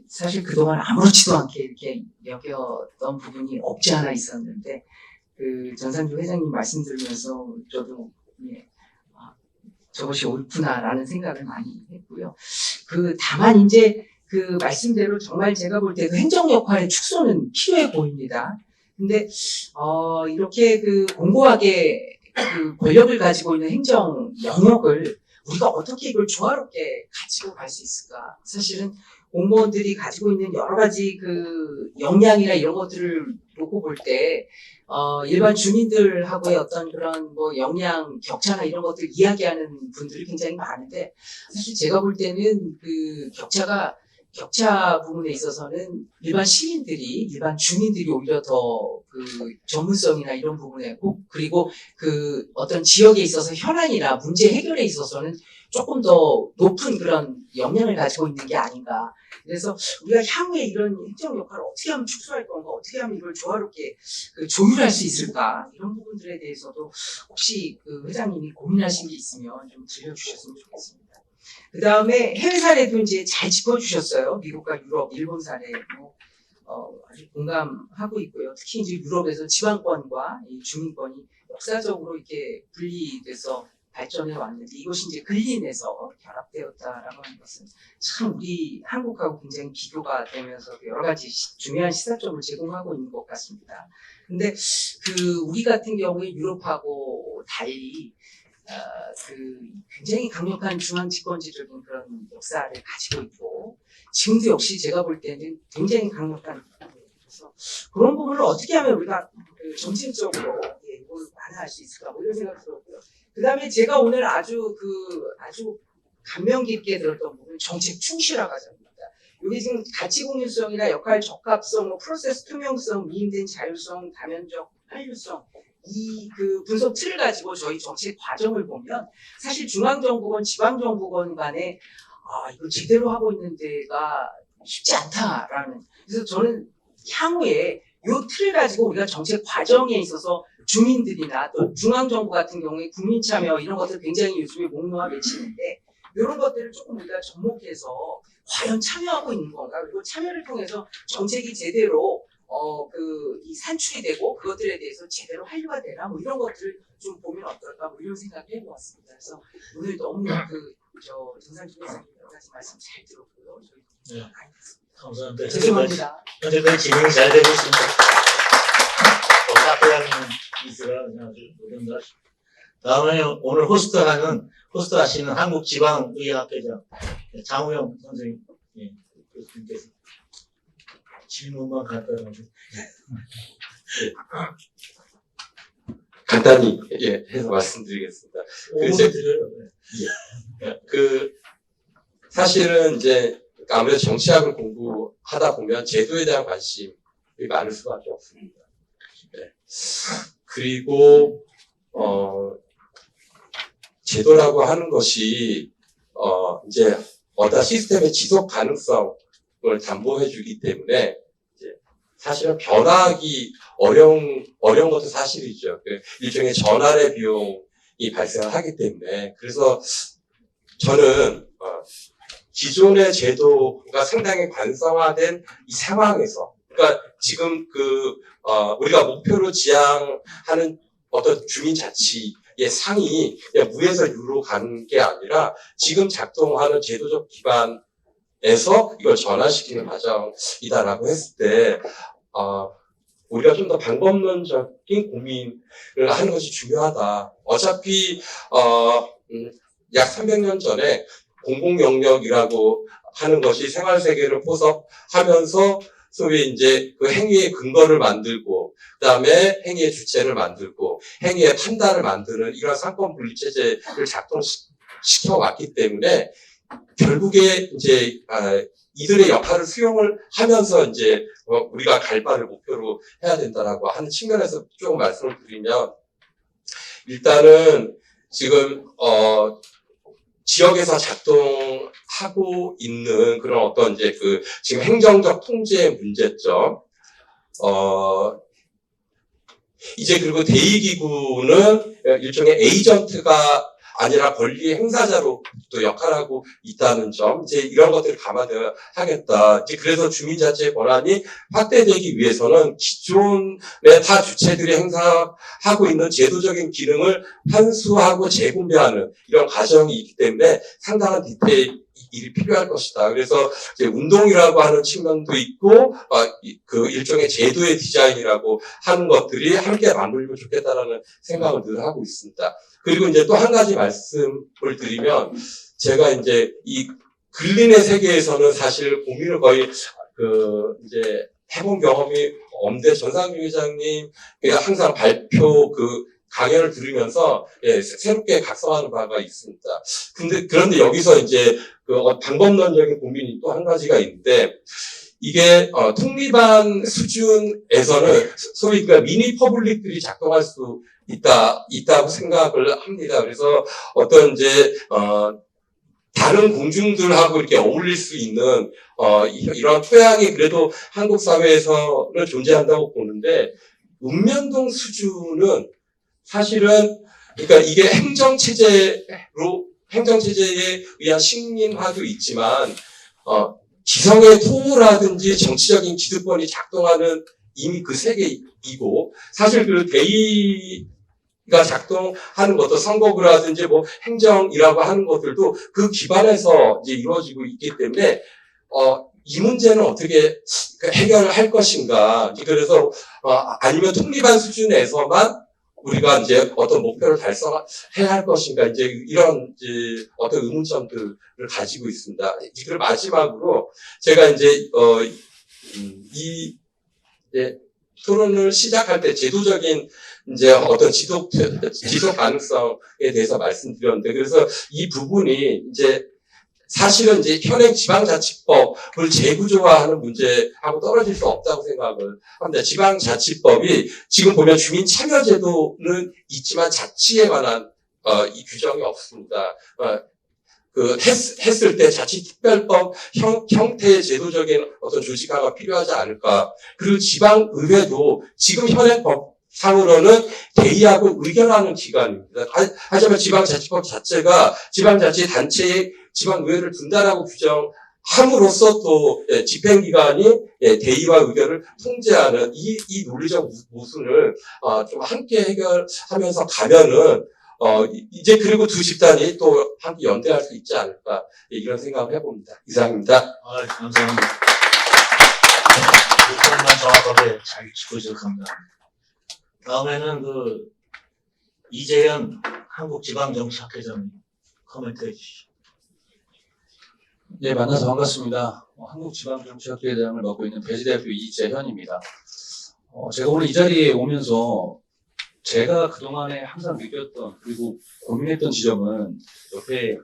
사실 그동안 아무렇지도 않게 이렇게 여겼던 부분이 없지 않아 있었는데, 전상주 회장님 말씀 들으면서 저도, 저것이 옳구나라는 생각을 많이 했고요. 다만 이제 말씀대로 정말 제가 볼 때도 행정 역할의 축소는 필요해 보입니다. 근데, 이렇게 공고하게 권력을 가지고 있는 행정 영역을 우리가 어떻게 이걸 조화롭게 가지고 갈 수 있을까? 사실은 공무원들이 가지고 있는 여러 가지 역량이나 이런 것들을 놓고 볼 때, 일반 주민들하고의 어떤 그런 역량 격차나 이런 것들 이야기하는 분들이 굉장히 많은데, 사실 제가 볼 때는 격차 부분에 있어서는 일반 주민들이 오히려 더 전문성이나 이런 부분에 그리고 어떤 지역에 있어서 현안이나 문제 해결에 있어서는 조금 더 높은 그런 역량을 가지고 있는 게 아닌가. 그래서 우리가 향후에 이런 행정 역할을 어떻게 하면 축소할 건가, 어떻게 하면 이걸 조화롭게 조율할 수 있을까, 이런 부분들에 대해서도 혹시 회장님이 고민하신 게 있으면 좀 들려주셨으면 좋겠습니다. 그 다음에 해외 사례도 이제 잘 짚어주셨어요. 미국과 유럽, 일본 사례 아주 공감하고 있고요. 특히 이제 유럽에서 지방권과 이 주민권이 역사적으로 이렇게 분리돼서 발전해 왔는데, 이것이 이제 근린에서 결합되었다라고 하는 것은 참 우리 한국하고 굉장히 비교가 되면서 여러 가지 중요한 시사점을 제공하고 있는 것 같습니다. 근데 우리 같은 경우에 유럽하고 달리 굉장히 강력한 중앙 집권지적인 그런 역사를 가지고 있고, 지금도 역시 제가 볼 때는 굉장히 강력한, 그래서 그런 부분을 어떻게 하면 우리가 점진적으로 이걸 완화할 수 있을까, 이런 생각이 들었고요. 그 다음에 제가 오늘 아주 감명 깊게 들었던 부분은 정책 충실화 과정입니다. 여기 지금 가치 공유성이나 역할 적합성, 프로세스 투명성, 미인된 자율성, 다면적 한류성, 이 분석 틀을 가지고 저희 정책 과정을 보면 사실 중앙정부건 지방정부건 간에 이거 제대로 하고 있는 데가 쉽지 않다라는, 그래서 저는 향후에 이 틀을 가지고 우리가 정책 과정에 있어서 주민들이나 또 중앙정부 같은 경우에 국민 참여 이런 것들 굉장히 요즘에 목놓아 외치는데, 이런 것들을 조금 우리가 접목해서 과연 참여하고 있는 건가, 그리고 참여를 통해서 정책이 제대로 이 산출이 되고 그것들에 대해서 제대로 한류가 되나, 이런 것들을 좀 보면 어떨까, 이런 생각을 해보았습니다. 그래서 오늘 너무 정상주 회장님 여러 가지 말씀 잘 들었고요. 저희 많이 듣습니다. 감사합니다. 죄송합니다. 현재까지 진행이 잘 되고 있습니다. 카페하는 이스가 아주 노련다. 다음에 오늘 호스트하시는 한국지방의학회장 장우영 선생님, 교수님께서 질문만 간단하게. 간단히 해서 말씀드리겠습니다. 사실은 이제 아무래도 정치학을 공부하다 보면 제도에 대한 관심이 많을 수밖에 없습니다. 네. 그리고 제도라고 하는 것이 이제 어떤 시스템의 지속 가능성을 담보해주기 때문에 이제 사실은 변화하기 어려운 것도 사실이죠. 일종의 전환의 비용이 발생하기 때문에, 그래서 저는 기존의 제도가 상당히 관성화된 이 상황에서, 그러니까 지금 우리가 목표로 지향하는 어떤 주민자치의 상이 그냥 무에서 유로 가는 게 아니라 지금 작동하는 제도적 기반에서 이걸 전환시키는 과정이다라고 했을 때, 우리가 좀 더 방법론적인 고민을 하는 것이 중요하다. 어차피, 약 300년 전에 공공영역이라고 하는 것이 생활세계를 포섭하면서 소위 이제 그 행위의 근거를 만들고, 그 다음에 행위의 주체를 만들고, 행위의 판단을 만드는 이런 상권 분리 체제를 작동시켜 왔기 때문에 결국에 이제 이들의 역할을 수용을 하면서 이제 우리가 갈 바를 목표로 해야 된다라고 하는 측면에서 조금 말씀을 드리면, 일단은 지금 지역에서 작동하고 있는 그런 어떤 이제 그 지금 행정적 통제의 문제점, 이제 그리고 대의기구는 일종의 에이전트가 아니라 권리 행사자로 또 역할하고 있다는 점, 이제 이런 것들을 감안해야 하겠다. 이제 그래서 주민자치의 권한이 확대되기 위해서는 기존의 타 주체들이 행사하고 있는 제도적인 기능을 환수하고 재분배하는 이런 과정이 있기 때문에 상당한 디테일이 필요할 것이다. 그래서 이제 운동이라고 하는 측면도 있고, 그 일종의 제도의 디자인이라고 하는 것들이 함께 맞물리면 좋겠다라는 생각을 늘 하고 있습니다. 그리고 이제 또 한 가지 말씀을 드리면, 제가 이제 이 근린의 세계에서는 사실 고민을 거의 이제 해본 경험이 없는데, 전상규 회장님 항상 발표 강연을 들으면서 새롭게 각성하는 바가 있습니다. 그런데 여기서 이제 방법론적인 고민이 또 한 가지가 있는데, 이게 통립한 수준에서는 소위 미니 퍼블릭들이 작동할 수 있다고 생각을 합니다. 그래서 어떤 이제 다른 공중들하고 이렇게 어울릴 수 있는 이런 토양이 그래도 한국 사회에서는 존재한다고 보는데, 읍면동 수준은 사실은 그러니까 이게 행정체제에 의한 식민화도 있지만 기성의 토라든지 정치적인 기득권이 작동하는 이미 그 세계이고, 사실 그 대의가 작동하는 것도 선거구라든지 뭐 행정이라고 하는 것들도 그 기반에서 이제 이루어지고 있기 때문에 이 문제는 어떻게 해결을 할 것인가. 그래서 아니면 통립한 수준에서만 우리가 이제 어떤 목표를 달성해야 할 것인가, 이제 이런 이제 어떤 의문점들을 가지고 있습니다. 그리고 마지막으로 제가 이제 이제 토론을 시작할 때 제도적인 이제 어떤 지속 가능성에 대해서 말씀드렸는데, 그래서 이 부분이 이제 사실은 이제 현행 지방자치법을 재구조화하는 문제하고 떨어질 수 없다고 생각을 합니다. 지방자치법이 지금 보면 주민참여제도는 있지만 자치에 관한 이 규정이 없습니다. 했을 때 자치특별법 형태의 제도적인 어떤 조직화가 필요하지 않을까. 그리고 지방의회도 지금 현행 법상으로는 대의하고 의결하는 기관입니다. 하지만 지방자치법 자체가 지방자치단체의 지방의회를 분단하고 규정함으로써 또 집행기관이 대의와 의결을 통제하는 이 논리적 모순을 좀 함께 해결하면서 가면은 이제 그리고 두 집단이 또 함께 연대할 수 있지 않을까, 이런 생각을 해봅니다. 이상입니다. 감사합니다. 부분만 정확하게 잘 짚어주셨습니다. 다음에는 이재현 한국지방정치학회장 코멘트 해주시죠. 네, 만나서 반갑습니다. 한국지방정치학회장을 맡고 있는 배지대표 이재현입니다. 제가 오늘 이 자리에 오면서 제가 그동안에 항상 느꼈던 그리고 고민했던 지점은, 옆에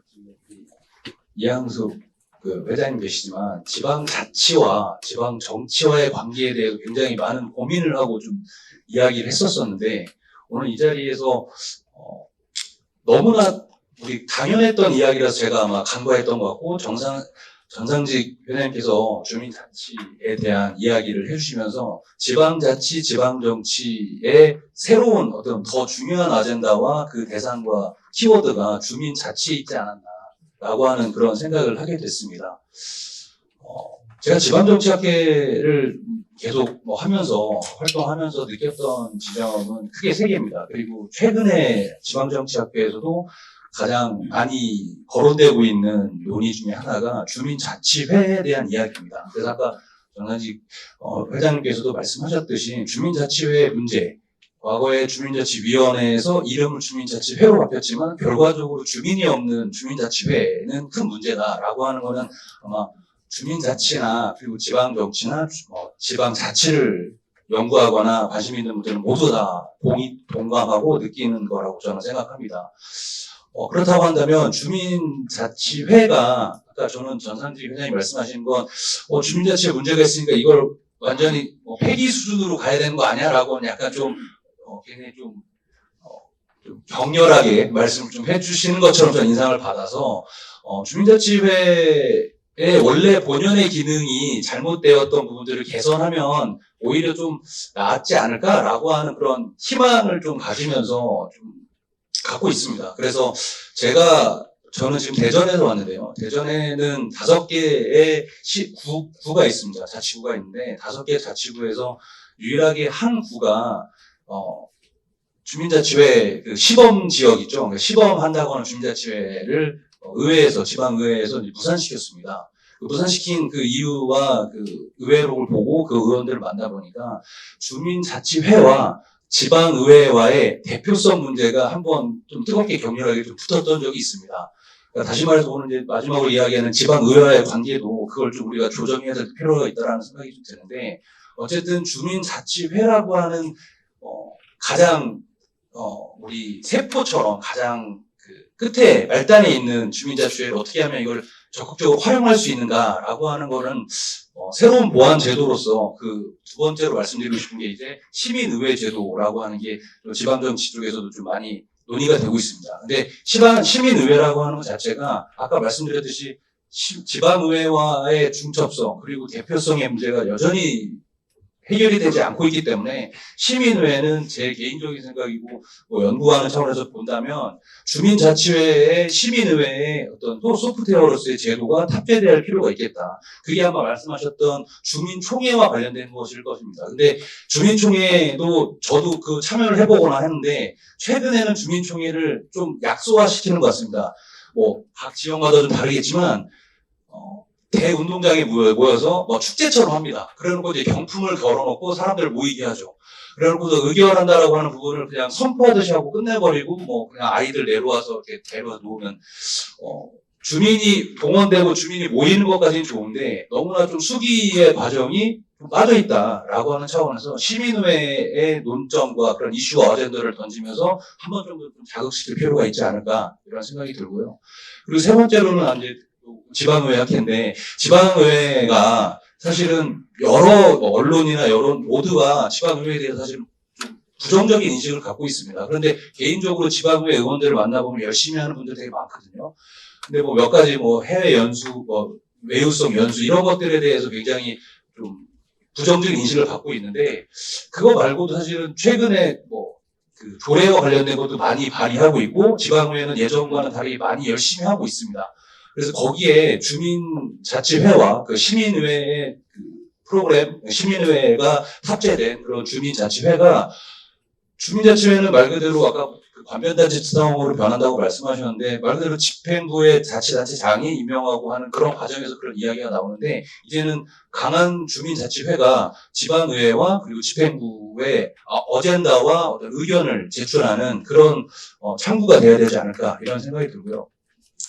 이항숙 회장님 계시지만 지방자치와 지방정치와의 관계에 대해서 굉장히 많은 고민을 하고 좀 이야기를 했었었는데, 오늘 이 자리에서 너무나 우리 당연했던 이야기라서 제가 아마 간과했던 것 같고, 전상직 회장님께서 주민자치에 대한 이야기를 해주시면서 지방자치, 지방정치의 새로운 어떤 더 중요한 아젠다와 그 대상과 키워드가 주민자치에 있지 않았나라고 하는 그런 생각을 하게 됐습니다. 제가 지방정치학회를 계속 활동하면서 느꼈던 지점은 크게 세 개입니다. 그리고 최근에 지방정치학회에서도 가장 많이 거론되고 있는 논의 중에 하나가 주민자치회에 대한 이야기입니다. 그래서 아까 전상직 회장님께서도 말씀하셨듯이 주민자치회 문제, 과거에 주민자치위원회에서 이름을 주민자치회로 바뀌었지만 결과적으로 주민이 없는 주민자치회는 큰 문제다라고 하는 거는 아마 주민자치나 그리고 지방정치나 지방자치를 연구하거나 관심 있는 분들은 모두 다 동감하고 느끼는 거라고 저는 생각합니다. 그렇다고 한다면 주민자치회가 아까 저는 전상직 회장님 말씀하신 건 주민자치회 문제가 있으니까 이걸 완전히 폐기 수준으로 가야 되는 거 아니야라고는 약간 좀 굉장히 좀 격렬하게 말씀을 좀 해주시는 것처럼 저는 인상을 받아서 주민자치회의 원래 본연의 기능이 잘못되었던 부분들을 개선하면 오히려 좀 낫지 않을까라고 하는 그런 희망을 좀 가지면서 좀 갖고 있습니다. 그래서 저는 지금 대전에서 왔는데요. 대전에는 5개의 구가 있습니다. 자치구가 있는데 5개 자치구에서 유일하게 한 구가 주민자치회 그 시범 지역 있죠. 그러니까 시범한다고 하는 주민자치회를 의회에서 지방의회에서 무산시켰습니다. 그 무산시킨 그 이유와 그 의회록을 보고 그 의원들을 만나보니까 주민자치회와 지방의회와의 대표성 문제가 한번 좀 뜨겁게 격렬하게 좀 붙었던 적이 있습니다. 그러니까 다시 말해서 오늘 이제 마지막으로 이야기하는 지방의회와의 관계도 그걸 좀 우리가 조정해야 될 필요가 있다라는 생각이 좀 드는데 어쨌든 주민자치회라고 하는 가장 우리 세포처럼 가장 그 끝에 말단에 있는 주민자치회를 어떻게 하면 이걸 적극적으로 활용할 수 있는가라고 하는 거는 새로운 보완 제도로서 그 두 번째로 말씀드리고 싶은 게 이제 시민의회 제도라고 하는 게 지방정치 쪽에서도 좀 많이 논의가 되고 있습니다. 근데 시민의회라고 하는 것 자체가 아까 말씀드렸듯이 지방의회와의 중첩성 그리고 대표성의 문제가 여전히 해결이 되지 않고 있기 때문에 시민의회는 제 개인적인 생각이고 연구하는 차원에서 본다면 주민자치회의 시민의회의 어떤 또 소프트웨어로서의 제도가 탑재돼야 할 필요가 있겠다. 그게 아마 말씀하셨던 주민총회와 관련된 것일 것입니다. 근데 주민총회도 저도 그 참여를 해보거나 했는데 최근에는 주민총회를 좀 약소화시키는 것 같습니다. 각 지역마다 좀 다르겠지만 대운동장에 모여서 축제처럼 합니다. 그래놓고 이제 경품을 걸어놓고 사람들을 모이게 하죠. 그래놓고서 의결한다라고 하는 부분을 그냥 선포하듯이 하고 끝내버리고 그냥 아이들 내려와서 이렇게 데려와 놓으면 주민이 동원되고 주민이 모이는 것까지는 좋은데 너무나 좀 수기의 과정이 좀 빠져있다라고 하는 차원에서 시민회의 논점과 그런 이슈와 어젠더를 던지면서 한 번 정도 좀 자극시킬 필요가 있지 않을까 이런 생각이 들고요. 그리고 세 번째로는 이제 지방의회 학회인데 지방의회가 사실은 여러 언론이나 여론 모두가 지방의회에 대해서 사실 좀 부정적인 인식을 갖고 있습니다. 그런데 개인적으로 지방의회 의원들을 만나보면 열심히 하는 분들 되게 많거든요. 근데 몇 가지 해외 연수, 외유성 연수 이런 것들에 대해서 굉장히 좀 부정적인 인식을 갖고 있는데 그거 말고도 사실은 최근에 그 조례와 관련된 것도 많이 발의하고 있고 지방의회는 예전과는 다르게 많이 열심히 하고 있습니다. 그래서 거기에 주민자치회와 그 시민의회의 그 프로그램, 시민의회가 탑재된 그런 주민자치회가 주민자치회는 말 그대로 아까 그 관변단체성으로 변한다고 말씀하셨는데 말 그대로 집행부의 자치단체장이 임명하고 하는 그런 과정에서 그런 이야기가 나오는데 이제는 강한 주민자치회가 지방의회와 그리고 집행부의 어젠다와 어떤 의견을 제출하는 그런 창구가 돼야 되지 않을까 이런 생각이 들고요.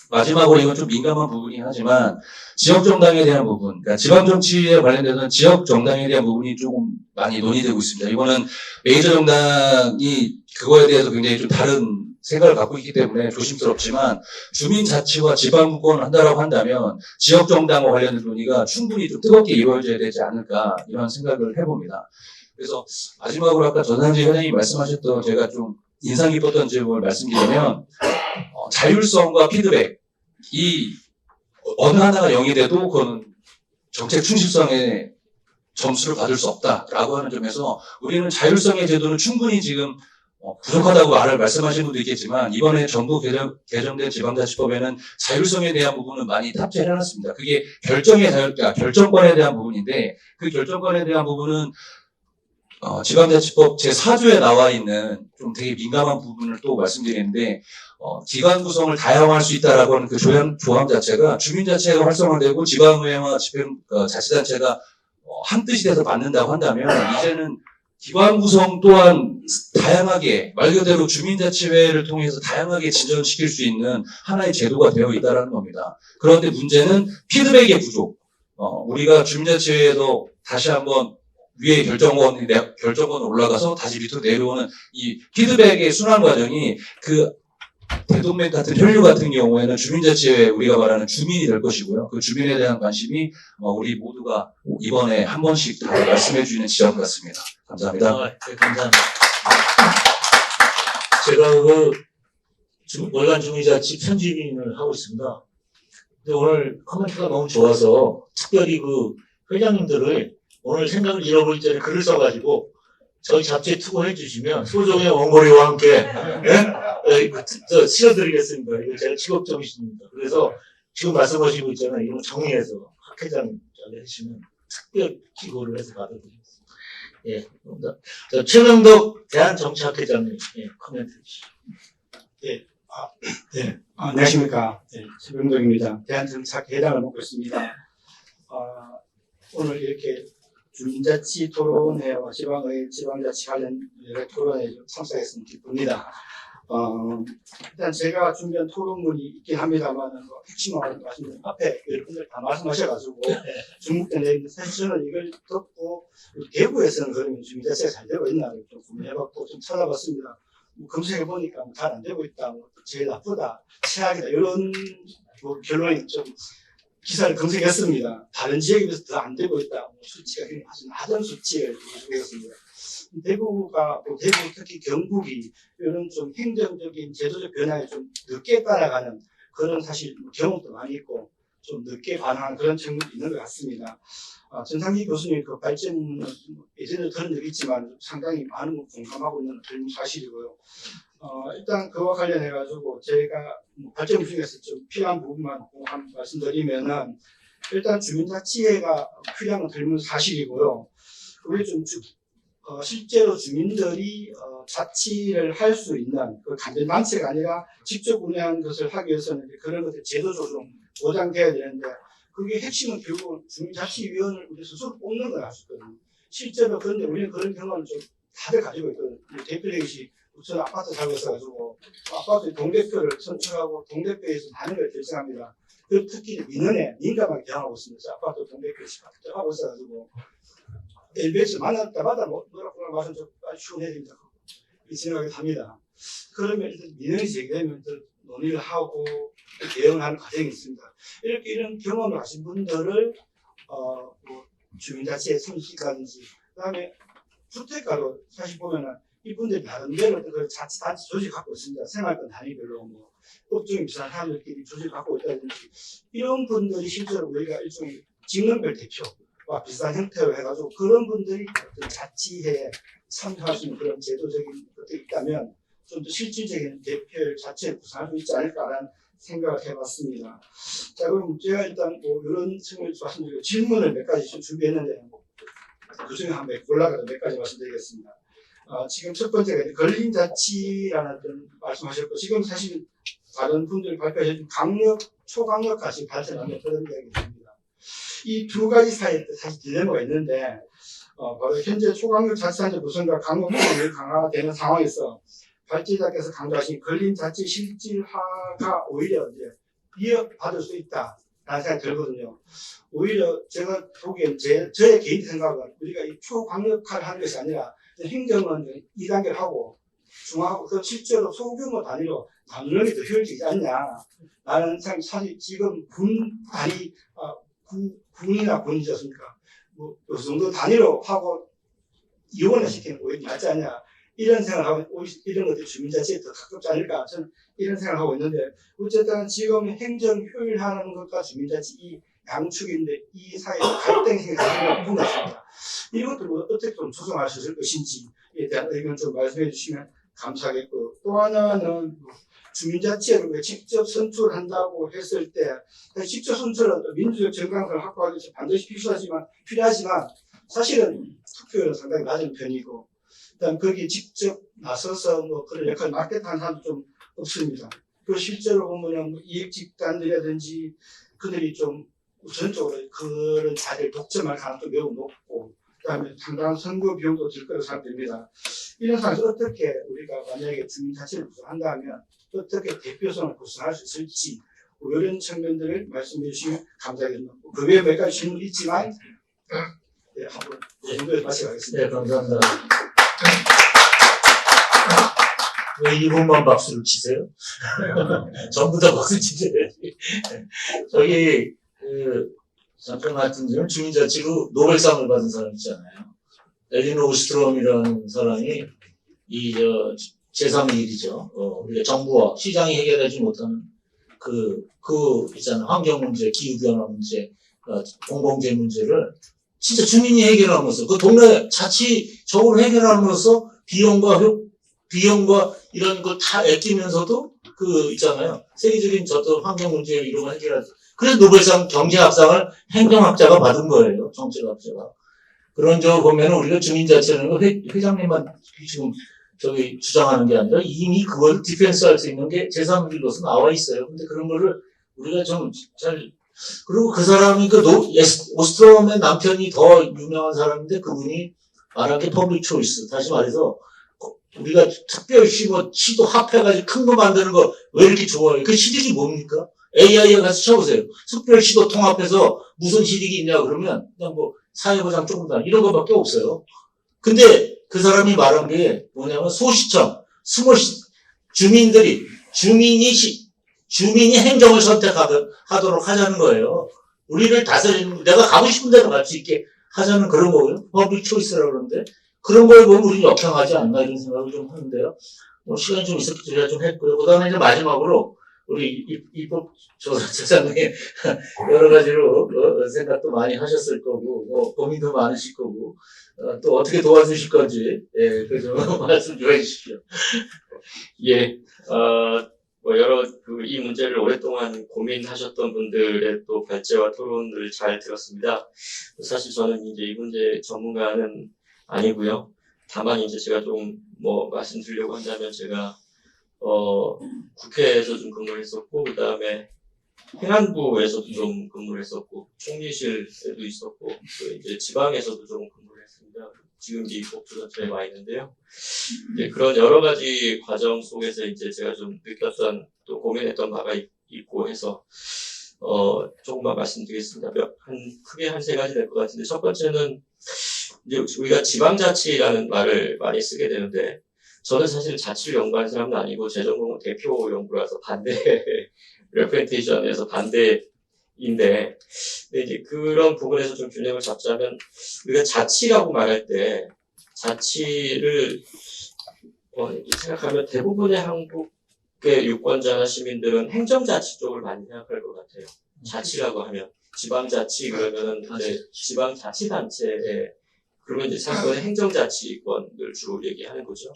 마지막으로 이건 좀 민감한 부분이긴 하지만 지역정당에 대한 부분, 그러니까 지방정치에 관련돼서는 지역정당에 대한 부분이 조금 많이 논의되고 있습니다. 이거는 메이저 정당이 그거에 대해서 굉장히 좀 다른 생각을 갖고 있기 때문에 조심스럽지만 주민자치와 지방분권을 한다라고 한다면 지역정당과 관련된 논의가 충분히 좀 뜨겁게 이루어져야 되지 않을까 이런 생각을 해봅니다. 그래서 마지막으로 아까 전상직 회장님이 말씀하셨던 제가 좀 인상 깊었던 점을 말씀드리면 자율성과 피드백 이 어느 하나가 0이 돼도 그건 정책 충실성에 점수를 받을 수 없다라고 하는 점에서 우리는 자율성의 제도는 충분히 지금 부족하다고 말씀하시는 분도 있겠지만 이번에 정부 개정된 지방자치법에는 자율성에 대한 부분은 많이 탑재를 해놨습니다. 그게 결정권에 대한 부분인데 그 결정권에 대한 부분은 지방자치법 제4조에 나와 있는 좀 되게 민감한 부분을 또 말씀드리는데 기관 구성을 다양화할 수 있다라고 하는 그 조항 자체가 주민자치회가 활성화되고 지방의회와 자치단체가 한 뜻이 돼서 맞는다고 한다면 이제는 기관 구성 또한 다양하게 말 그대로 주민자치회를 통해서 다양하게 진전시킬 수 있는 하나의 제도가 되어 있다는 겁니다. 그런데 문제는 피드백의 부족. 우리가 주민자치회에서 다시 한번 위에 결정권이 올라가서 다시 밑으로 내려오는 이 피드백의 순환 과정이 그 대동맥 같은 혈류 같은 경우에는 주민자치에 우리가 말하는 주민이 될 것이고요. 그 주민에 대한 관심이 우리 모두가 이번에 한 번씩 다 말씀해 주는 지점 같습니다. 감사합니다. 네, 감사합니다. 제가 월간 주민자치 편집인을 하고 있습니다. 근데 오늘 코멘트가 너무 좋아서 특별히 회장님들을 오늘 생각을 잃어버릴 전에 글을 써가지고 저희 잡지에 투고해 주시면 소정의 원고료와 함께 실어드리겠습니다. 이거 제가 직업정신입니다. 그래서 지금 말씀하시고 있잖아요. 이런 거 정리해서 학 회장 해주시면 특별 기고를 해서 받아드리겠습니다. 예, 감사합니다. 최명덕 대한정치학회장님 코멘트 해주시죠. 안녕하십니까. 최병덕입니다. 대한정치학회장을 맡고 있습니다. 오늘 이렇게 주민자치 토론회와 지방의 지방자치 관련 여러 토론회에 참석했으면 기쁩니다. 일단 제가 준비한 토론문이 있긴 합니다만, 핵심만 말씀드리면 앞에 여러분들 다 말씀하셔가지고, 중국대 내는데 사실 저는 이걸 듣고, 대구에서는 그러면 주민자치가 잘 되고 있나를 좀 고민해봤고, 좀 찾아봤습니다. 검색해보니까 잘 안 되고 있다, 제일 나쁘다, 최악이다, 이런 결론이 좀 기사를 검색했습니다. 다른 지역에 비해서 더 안 되고 있다, 수치가 아주 낮은 수치를 보여주고 있습니다. 대구가, 대구 특히 경북이 이런 좀 행정적인 제도적 변화에 좀 늦게 따라가는 그런 사실 경험도 많이 있고 좀 늦게 반응하는 그런 측면도 있는 것 같습니다. 전상기 교수님 그 발전은 예전에 들은 적이 있지만 상당히 많은 걸 공감하고 있는 그런 사실이고요. 일단 그와 관련해가지고 제가 발전 중에서 좀 필요한 부분만 말씀드리면은 일단 주민자치회가 필요한 건 들면 사실이고요. 그게 좀 실제로 주민들이 자치를 할 수 있는 그 간접단체가 아니라 직접 운영하는 것을 하기 위해서는 그런 것들이 제도적으로 보장돼야 되는데 그게 핵심은 결국은 주민자치위원을 우리 스스로 뽑는 걸 할 수 있거든요. 실제로 그런데 우리는 그런 경험을 좀 다들 가지고 있거든요. 대표력이 저는 아파트 살고 있어가지고 아파트 동대표를 선출하고 동대표에서 많은 걸 결정합니다. 그 특히 민원에 민감하게 대응하고 있습니다. 아파트 동대표 하고 있어가지고 LBS 만날 때마다 뭐라고 말하면 좀 시원해야 됩니다. 진행하게 합니다. 그러면 일단 민원이 제기되면 논의를 하고 대응을 하는 과정이 있습니다. 이렇게 이런 경험을 가진 분들을 주민자치에 선식하든지 그다음에 주택가로 사실 보면은 이분들이 나름대로 그 자치 조직 갖고 있습니다. 생활권 단위별로 업종이 비슷한 사람들끼리 조직 갖고 있다든지 이런 분들이 실제로 우리가 일종의 직능별 대표와 비슷한 형태로 해가지고 그런 분들이 자치회에 참여할 수 있는 그런 제도적인 것들이 있다면 좀 더 실질적인 대표 자체를 구성할 수 있지 않을까라는 생각을 해봤습니다. 자, 그럼 제가 일단 이런 측면에서 말씀드리고 질문을 몇 가지 좀 준비했는데 그 중에 한 몇 골라서 몇 가지 말씀드리겠습니다. 지금 첫 번째가 걸린 자치라는 말씀하셨고 지금 사실 다른 분들이 발표하신 초강력까지 발전하는 그런 이야기가 있습니다. 이 두 가지 사이에 사실 딜레마가 있는데 바로 현재 초강력 자치단체 구성과 강력성이 강화되는 상황에서 발제자께서 강조하신 걸린 자치 실질화가 오히려 이제 이어받을 수 있다라는 생각이 들거든요. 오히려 제가 보기엔 저의 개인 생각은 우리가 이 초강력화를 하는 것이 아니라 행정은 2단계를 하고 중하고 그 실제로 소규모 단위로 나누는 게 더 효율적이지 않냐라는 생각이 사실 지금 군 단위 군이나 군이지 않습니까? 요 정도 단위로 하고 이원화 시키는 게 오히려 낫지 않냐 이런 생각을 하고 이런 것들이 주민자치에 더 가깝지 않을까 저는 이런 생각을 하고 있는데 어쨌든 지금 행정 효율화하는 것과 주민자치 이 양축인데 이 사이에서 갈등이 생기는 부분이 있습니다. 이것들을 어떻게 좀 조정할 수 있을 것인지에 대한 의견 좀 말씀해 주시면 감사하겠고요. 또 하나는 주민자치를 직접 선출한다고 했을 때 직접 선출은 민주적 정당성을 확보하기 위해서 반드시 필요하지만 사실은 투표율은 상당히 낮은 편이고 일단 거기에 직접 나서서 그런 역할을 맡겠다는 하는 사람도 좀 없습니다. 그리고 실제로 보면 이익집단이라든지 그들이 좀 우선적으로 그런 자리를 독점할 가능성도 매우 높고 그다음에 상당한 선거 비용도 들 거라고 생각됩니다. 이런 상황에서 어떻게 우리가 만약에 주민자치를 구성한다면 어떻게 대표성을 구성할 수 있을지 이런 측면들을 말씀해 주시면 감사하겠습니다. 그 외에 몇 가지 질문이 있지만 네, 한번 이 정도에서 마치겠습니다. 네, 감사합니다. 왜 이분만 박수를 치세요? 전부 다 박수 치셔야지. 저기, 잠깐 말씀드리면 주민자치로 노벨상을 받은 사람 있잖아요. 엘리노 오스트롬이라는 사람이 제3의 일이죠. 우리가 정부와 시장이 해결하지 못하는 있잖아요. 환경 문제, 기후변화 문제, 공공재 문제를 진짜 주민이 해결하면서 그 동네 자치적으로 해결함으로써 비용과 이런 걸 다 아끼면서도 있잖아요. 세계적인 환경 문제 이런 걸 해결하죠. 그래서 노벨상 경제학상을 행정학자가 받은 거예요. 정책학자가. 그런 저 보면은 우리가 주민자치라는 거 회장님만 지금 주장하는 게 아니라 이미 그걸 디펜스 할 수 있는 게 제3일로서 나와 있어요. 근데 그런 거를 우리가 그리고 그 사람이 오스트롬의 남편이 더 유명한 사람인데 그분이 말한 게 퍼블릭 초이스. 다시 말해서 우리가 특별시 시도 합해가지고 큰 거 만드는 거 왜 이렇게 좋아해요? 그 시댁이 뭡니까? AI에 가서 쳐보세요. 특별시도 통합해서 무슨 시댁이 있냐 그러면 그냥 사회보장 조금 더 이런 거밖에 없어요. 근데 그 사람이 말한 게 뭐냐면 소시청, 주민이 행정을 선택하도록 하자는 거예요. 우리를 다스리는, 내가 가고 싶은 데로 갈 수 있게 하자는 그런 거고요. 퍼블릭 초이스라고 그러는데, 그런 거에 보면 우리는 역행하지 않나 이런 생각을 좀 하는데요. 시간이 좀 있었기 때문에 좀 했고요. 그 다음에 이제 마지막으로, 우리 입법조사장님 여러 가지로 생각도 많이 하셨을 거고, 고민도 많으실 거고, 또 어떻게 도와주실 건지, 좀 말씀 좀 해주십시오. 예, 이 문제를 오랫동안 고민하셨던 분들의 또 발제와 토론을 잘 들었습니다. 사실 저는 이제 이 문제 전문가는 아니고요. 다만 이제 제가 좀 말씀드리려고 한다면 제가, 국회에서 좀 근무를 했었고, 그 다음에 행안부에서도 좀 근무를 했었고, 총리실에도 있었고, 또 이제 지방에서도 좀 근무를 했습니다. 지금 이 입법조사처에 와 있는데요. 이제 그런 여러 가지 과정 속에서 이제 제가 좀 느꼈던 또 고민했던 바가 있고 해서 조금만 말씀드리겠습니다. 크게 한 세 가지 될 것 같은데 첫 번째는 이제 우리가 지방자치라는 말을 많이 쓰게 되는데 저는 사실 자치를 연구하는 사람은 아니고 제 전공은 대표 연구라서 반대 레프렌테이션에서 반대인데 근데 이제 그런 부분에서 좀 균형을 잡자면 우리가 자치라고 말할 때 자치를 생각하면 대부분의 한국의 유권자나 시민들은 행정자치 쪽을 많이 생각할 것 같아요. 자치라고 하면 지방자치 그러면은 이제 지방자치단체에 그러면 이제 상권의 행정자치권을 주로 얘기하는 거죠.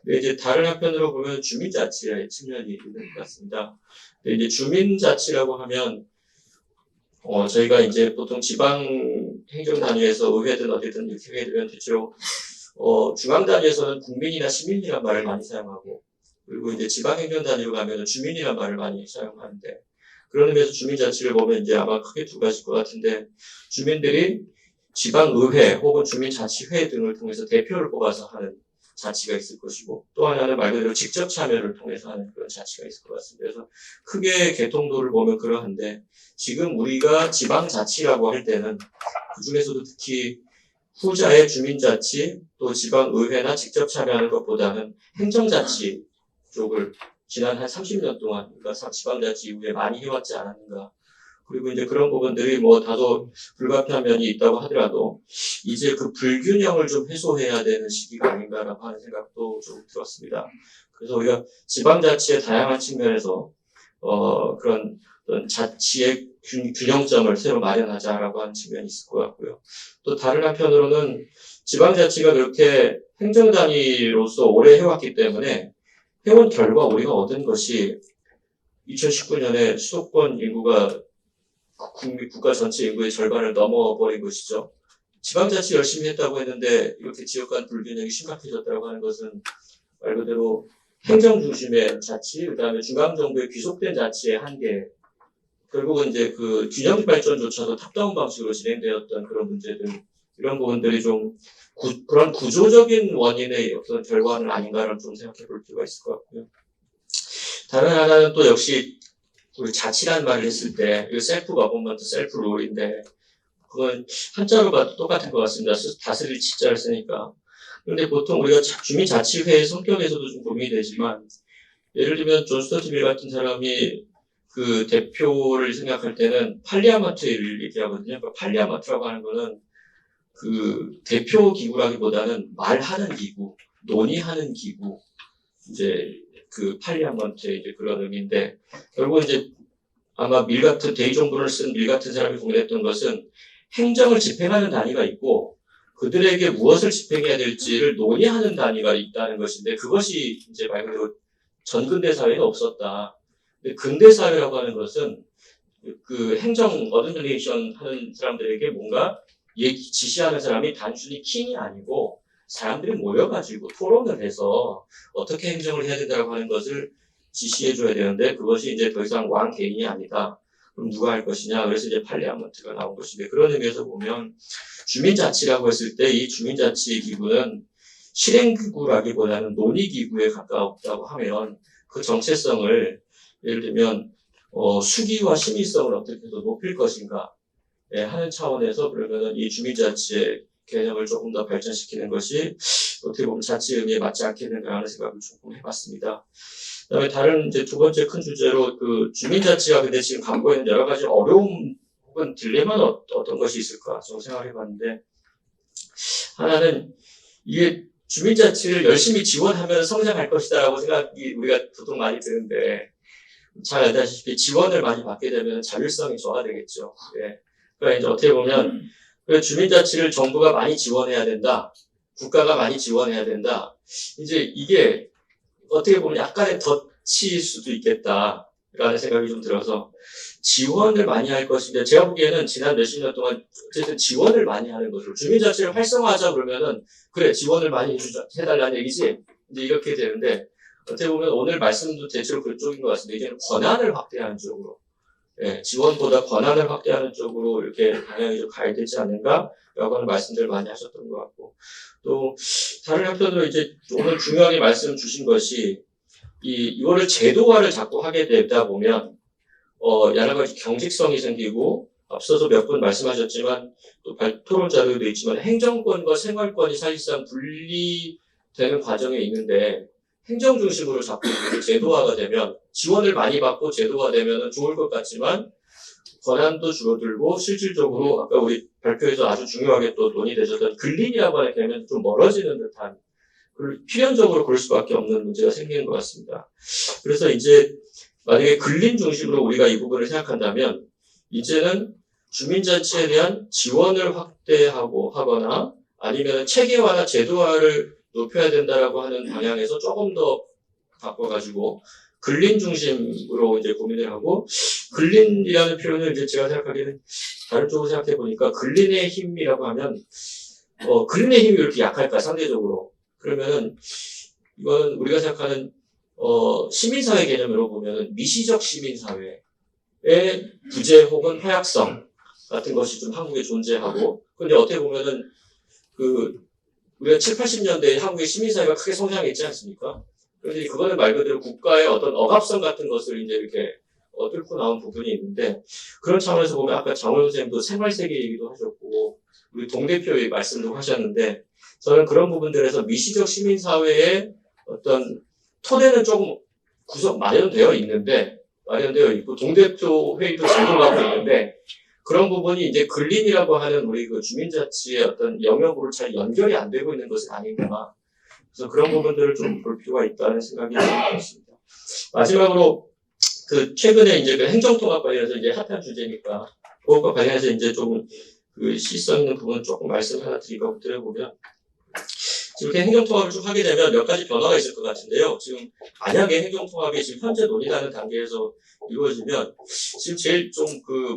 근데 이제 다른 한편으로 보면 주민자치의 측면이 있는 것 같습니다. 근데 이제 주민자치라고 하면 저희가 이제 보통 지방 행정 단위에서 의회든 어디든 이렇게 하게 되면 대체로 중앙 단위에서는 국민이나 시민이란 말을 많이 사용하고 그리고 이제 지방 행정 단위로 가면은 주민이란 말을 많이 사용하는데 그런 의미에서 주민자치를 보면 이제 아마 크게 두 가지일 것 같은데 주민들이 지방의회 혹은 주민자치회 등을 통해서 대표를 뽑아서 하는 자치가 있을 것이고 또 하나는 말 그대로 직접 참여를 통해서 하는 그런 자치가 있을 것 같습니다. 그래서 크게 개통도를 보면 그러한데 지금 우리가 지방자치라고 할 때는 그중에서도 특히 후자의 주민자치 또 지방의회나 직접 참여하는 것보다는 행정자치 쪽을 지난 한 30년 동안 그러니까 지방자치 이후에 많이 해왔지 않았는가. 그리고 이제 그런 부분들이 다소 불가피한 면이 있다고 하더라도 이제 그 불균형을 좀 해소해야 되는 시기가 아닌가라고 하는 생각도 좀 들었습니다. 그래서 우리가 지방자치의 다양한 측면에서 그런 자치의 균형점을 새로 마련하자라고 하는 측면이 있을 것 같고요. 또 다른 한편으로는 지방자치가 그렇게 행정단위로서 오래 해왔기 때문에 해온 결과 우리가 얻은 것이 2019년에 수도권 인구가 국가 전체 인구의 절반을 넘어버린 것이죠. 지방자치 열심히 했다고 했는데 이렇게 지역 간 불균형이 심각해졌다고 하는 것은 말 그대로 행정 중심의 자치, 그 다음에 중앙정부의 귀속된 자치의 한계, 결국은 이제 그 균형 발전조차도 탑다운 방식으로 진행되었던 그런 문제들, 이런 부분들이 좀 그런 구조적인 원인의 어떤 결과는 아닌가를 좀 생각해 볼 필요가 있을 것 같고요. 다른 하나는 또 역시 우리 자치라는 말을 했을 때, 이거 셀프 거버먼트, 셀프 룰인데, 그건 한자로 봐도 똑같은 것 같습니다. 다스릴 치자를 쓰니까. 그런데 보통 우리가 주민자치회의 성격에서도 좀 고민이 되지만, 예를 들면 존 스튜어트 밀 같은 사람이 그 대표를 생각할 때는 팔리아먼트를 얘기하거든요. 그러니까 팔리아먼트라고 하는 거는 그 대표 기구라기보다는 말하는 기구, 논의하는 기구, 이제 그 팔리아먼트의 이제 그런 의미인데, 결국 이제 아마 밀 같은 대의정부를 쓴 밀 같은 사람이 공략했던 것은 행정을 집행하는 단위가 있고 그들에게 무엇을 집행해야 될지를 논의하는 단위가 있다는 것인데, 그것이 이제 말 그대로 전근대 사회는 없었다. 근데 근대 사회라고 하는 것은 그 행정 어드미니스트레이션 하는 사람들에게 뭔가 지시하는 사람이 단순히 킹이 아니고 사람들이 모여가지고 토론을 해서 어떻게 행정을 해야 된다고 하는 것을 지시해줘야 되는데, 그것이 이제 더 이상 왕 개인이 아니다. 그럼 누가 할 것이냐? 그래서 이제 팔리아먼트가 나온 것인데, 그런 의미에서 보면 주민자치라고 했을 때 이 주민자치 기구는 실행기구라기보다는 논의기구에 가까웠다고 하면 그 정체성을 예를 들면 수기와 심의성을 어떻게 더 높일 것인가 하는 차원에서 그러면은 이 주민자치의 개념을 조금 더 발전시키는 것이 어떻게 보면 자치 의미에 맞지 않겠는가 하는 생각을 조금 해봤습니다. 그다음에 다른 이제 두 번째 큰 주제로 그 주민자치가 근데 지금 갖고 있는 여러 가지 어려움 혹은 딜레마는 어떤 것이 있을까 좀 생각해봤는데, 하나는 이게 주민자치를 열심히 지원하면 성장할 것이다라고 생각이 우리가 보통 많이 드는데, 잘 알다시피 지원을 많이 받게 되면 자율성이 저하되겠죠. 예. 그러니까 이제 어떻게 보면 주민자치를 정부가 많이 지원해야 된다, 국가가 많이 지원해야 된다. 이제 이게 어떻게 보면 약간의 덫일 수도 있겠다라는 생각이 좀 들어서 지원을 많이 할 것인데, 제가 보기에는 지난 몇십 년 동안 어쨌든 지원을 많이 하는 것으로 주민자치를 활성화하자 그러면은 그래 지원을 많이 해달라는 얘기지 이제 이렇게 되는데, 어떻게 보면 오늘 말씀도 대체로 그쪽인 것 같습니다. 이제는 권한을 확대하는 쪽으로, 지원보다 권한을 확대하는 쪽으로 이렇게 방향이 좀 가야 되지 않는가라고 하는 말씀들을 많이 하셨던 것 같고, 또 다른 한편으로 이제 오늘 중요하게 말씀 주신 것이 이거를 제도화를 자꾸 하게 되다 보면 여러 가지 경직성이 생기고, 앞서서 몇 분 말씀하셨지만 또 토론 자료도 있지만 행정권과 생활권이 사실상 분리되는 과정에 있는데, 행정 중심으로 자꾸 제도화가 되면 지원을 많이 받고 제도화되면 좋을 것 같지만 권한도 줄어들고 실질적으로 아까 우리 발표에서 아주 중요하게 또 논의되셨던 근린이라고 하는 개념이 좀 멀어지는 듯한, 필연적으로 그럴 수밖에 없는 문제가 생기는 것 같습니다. 그래서 이제 만약에 근린 중심으로 우리가 이 부분을 생각한다면 이제는 주민자치에 대한 지원을 확대하고 하거나 아니면 체계화나 제도화를 높여야 된다라고 하는 방향에서 조금 더 바꿔가지고 근린 중심으로 이제 고민을 하고, 근린이라는 표현을 이제 제가 생각하기에는 다른 쪽으로 생각해 보니까 근린의 힘이라고 하면 근린의 힘이 왜 이렇게 약할까 상대적으로? 그러면은 이건 우리가 생각하는 시민사회 개념으로 보면은 미시적 시민사회의 부재 혹은 허약성 같은 것이 좀 한국에 존재하고, 근데 어떻게 보면은 우리가 7, 80년대에 한국의 시민사회가 크게 성장했지 않습니까? 그런데 그거는 말 그대로 국가의 어떤 억압성 같은 것을 이제 이렇게 뚫고 나온 부분이 있는데, 그런 차원에서 보면 아까 장원 선생님도 생활세계 얘기도 하셨고, 우리 동대표의 말씀도 하셨는데, 저는 그런 부분들에서 미시적 시민사회의 어떤 토대는 조금 마련되어 있고, 동대표 회의도 진행하고 있는데, 그런 부분이 이제 근린이라고 하는 우리 그 주민자치의 어떤 영역으로 잘 연결이 안 되고 있는 것은 아닌가. 그래서 그런 부분들을 좀 볼 필요가 있다는 생각이 들었습니다. 마지막으로 최근에 이제 행정통합 관련해서 이제 핫한 주제니까 그것과 관련해서 이제 좀 시성 있는 부분 조금 말씀 하나 드려보면, 이렇게 행정통합을 좀 하게 되면 몇 가지 변화가 있을 것 같은데요. 지금 만약에 행정통합이 지금 현재 논의하는 단계에서 이루어지면 지금 제일 좀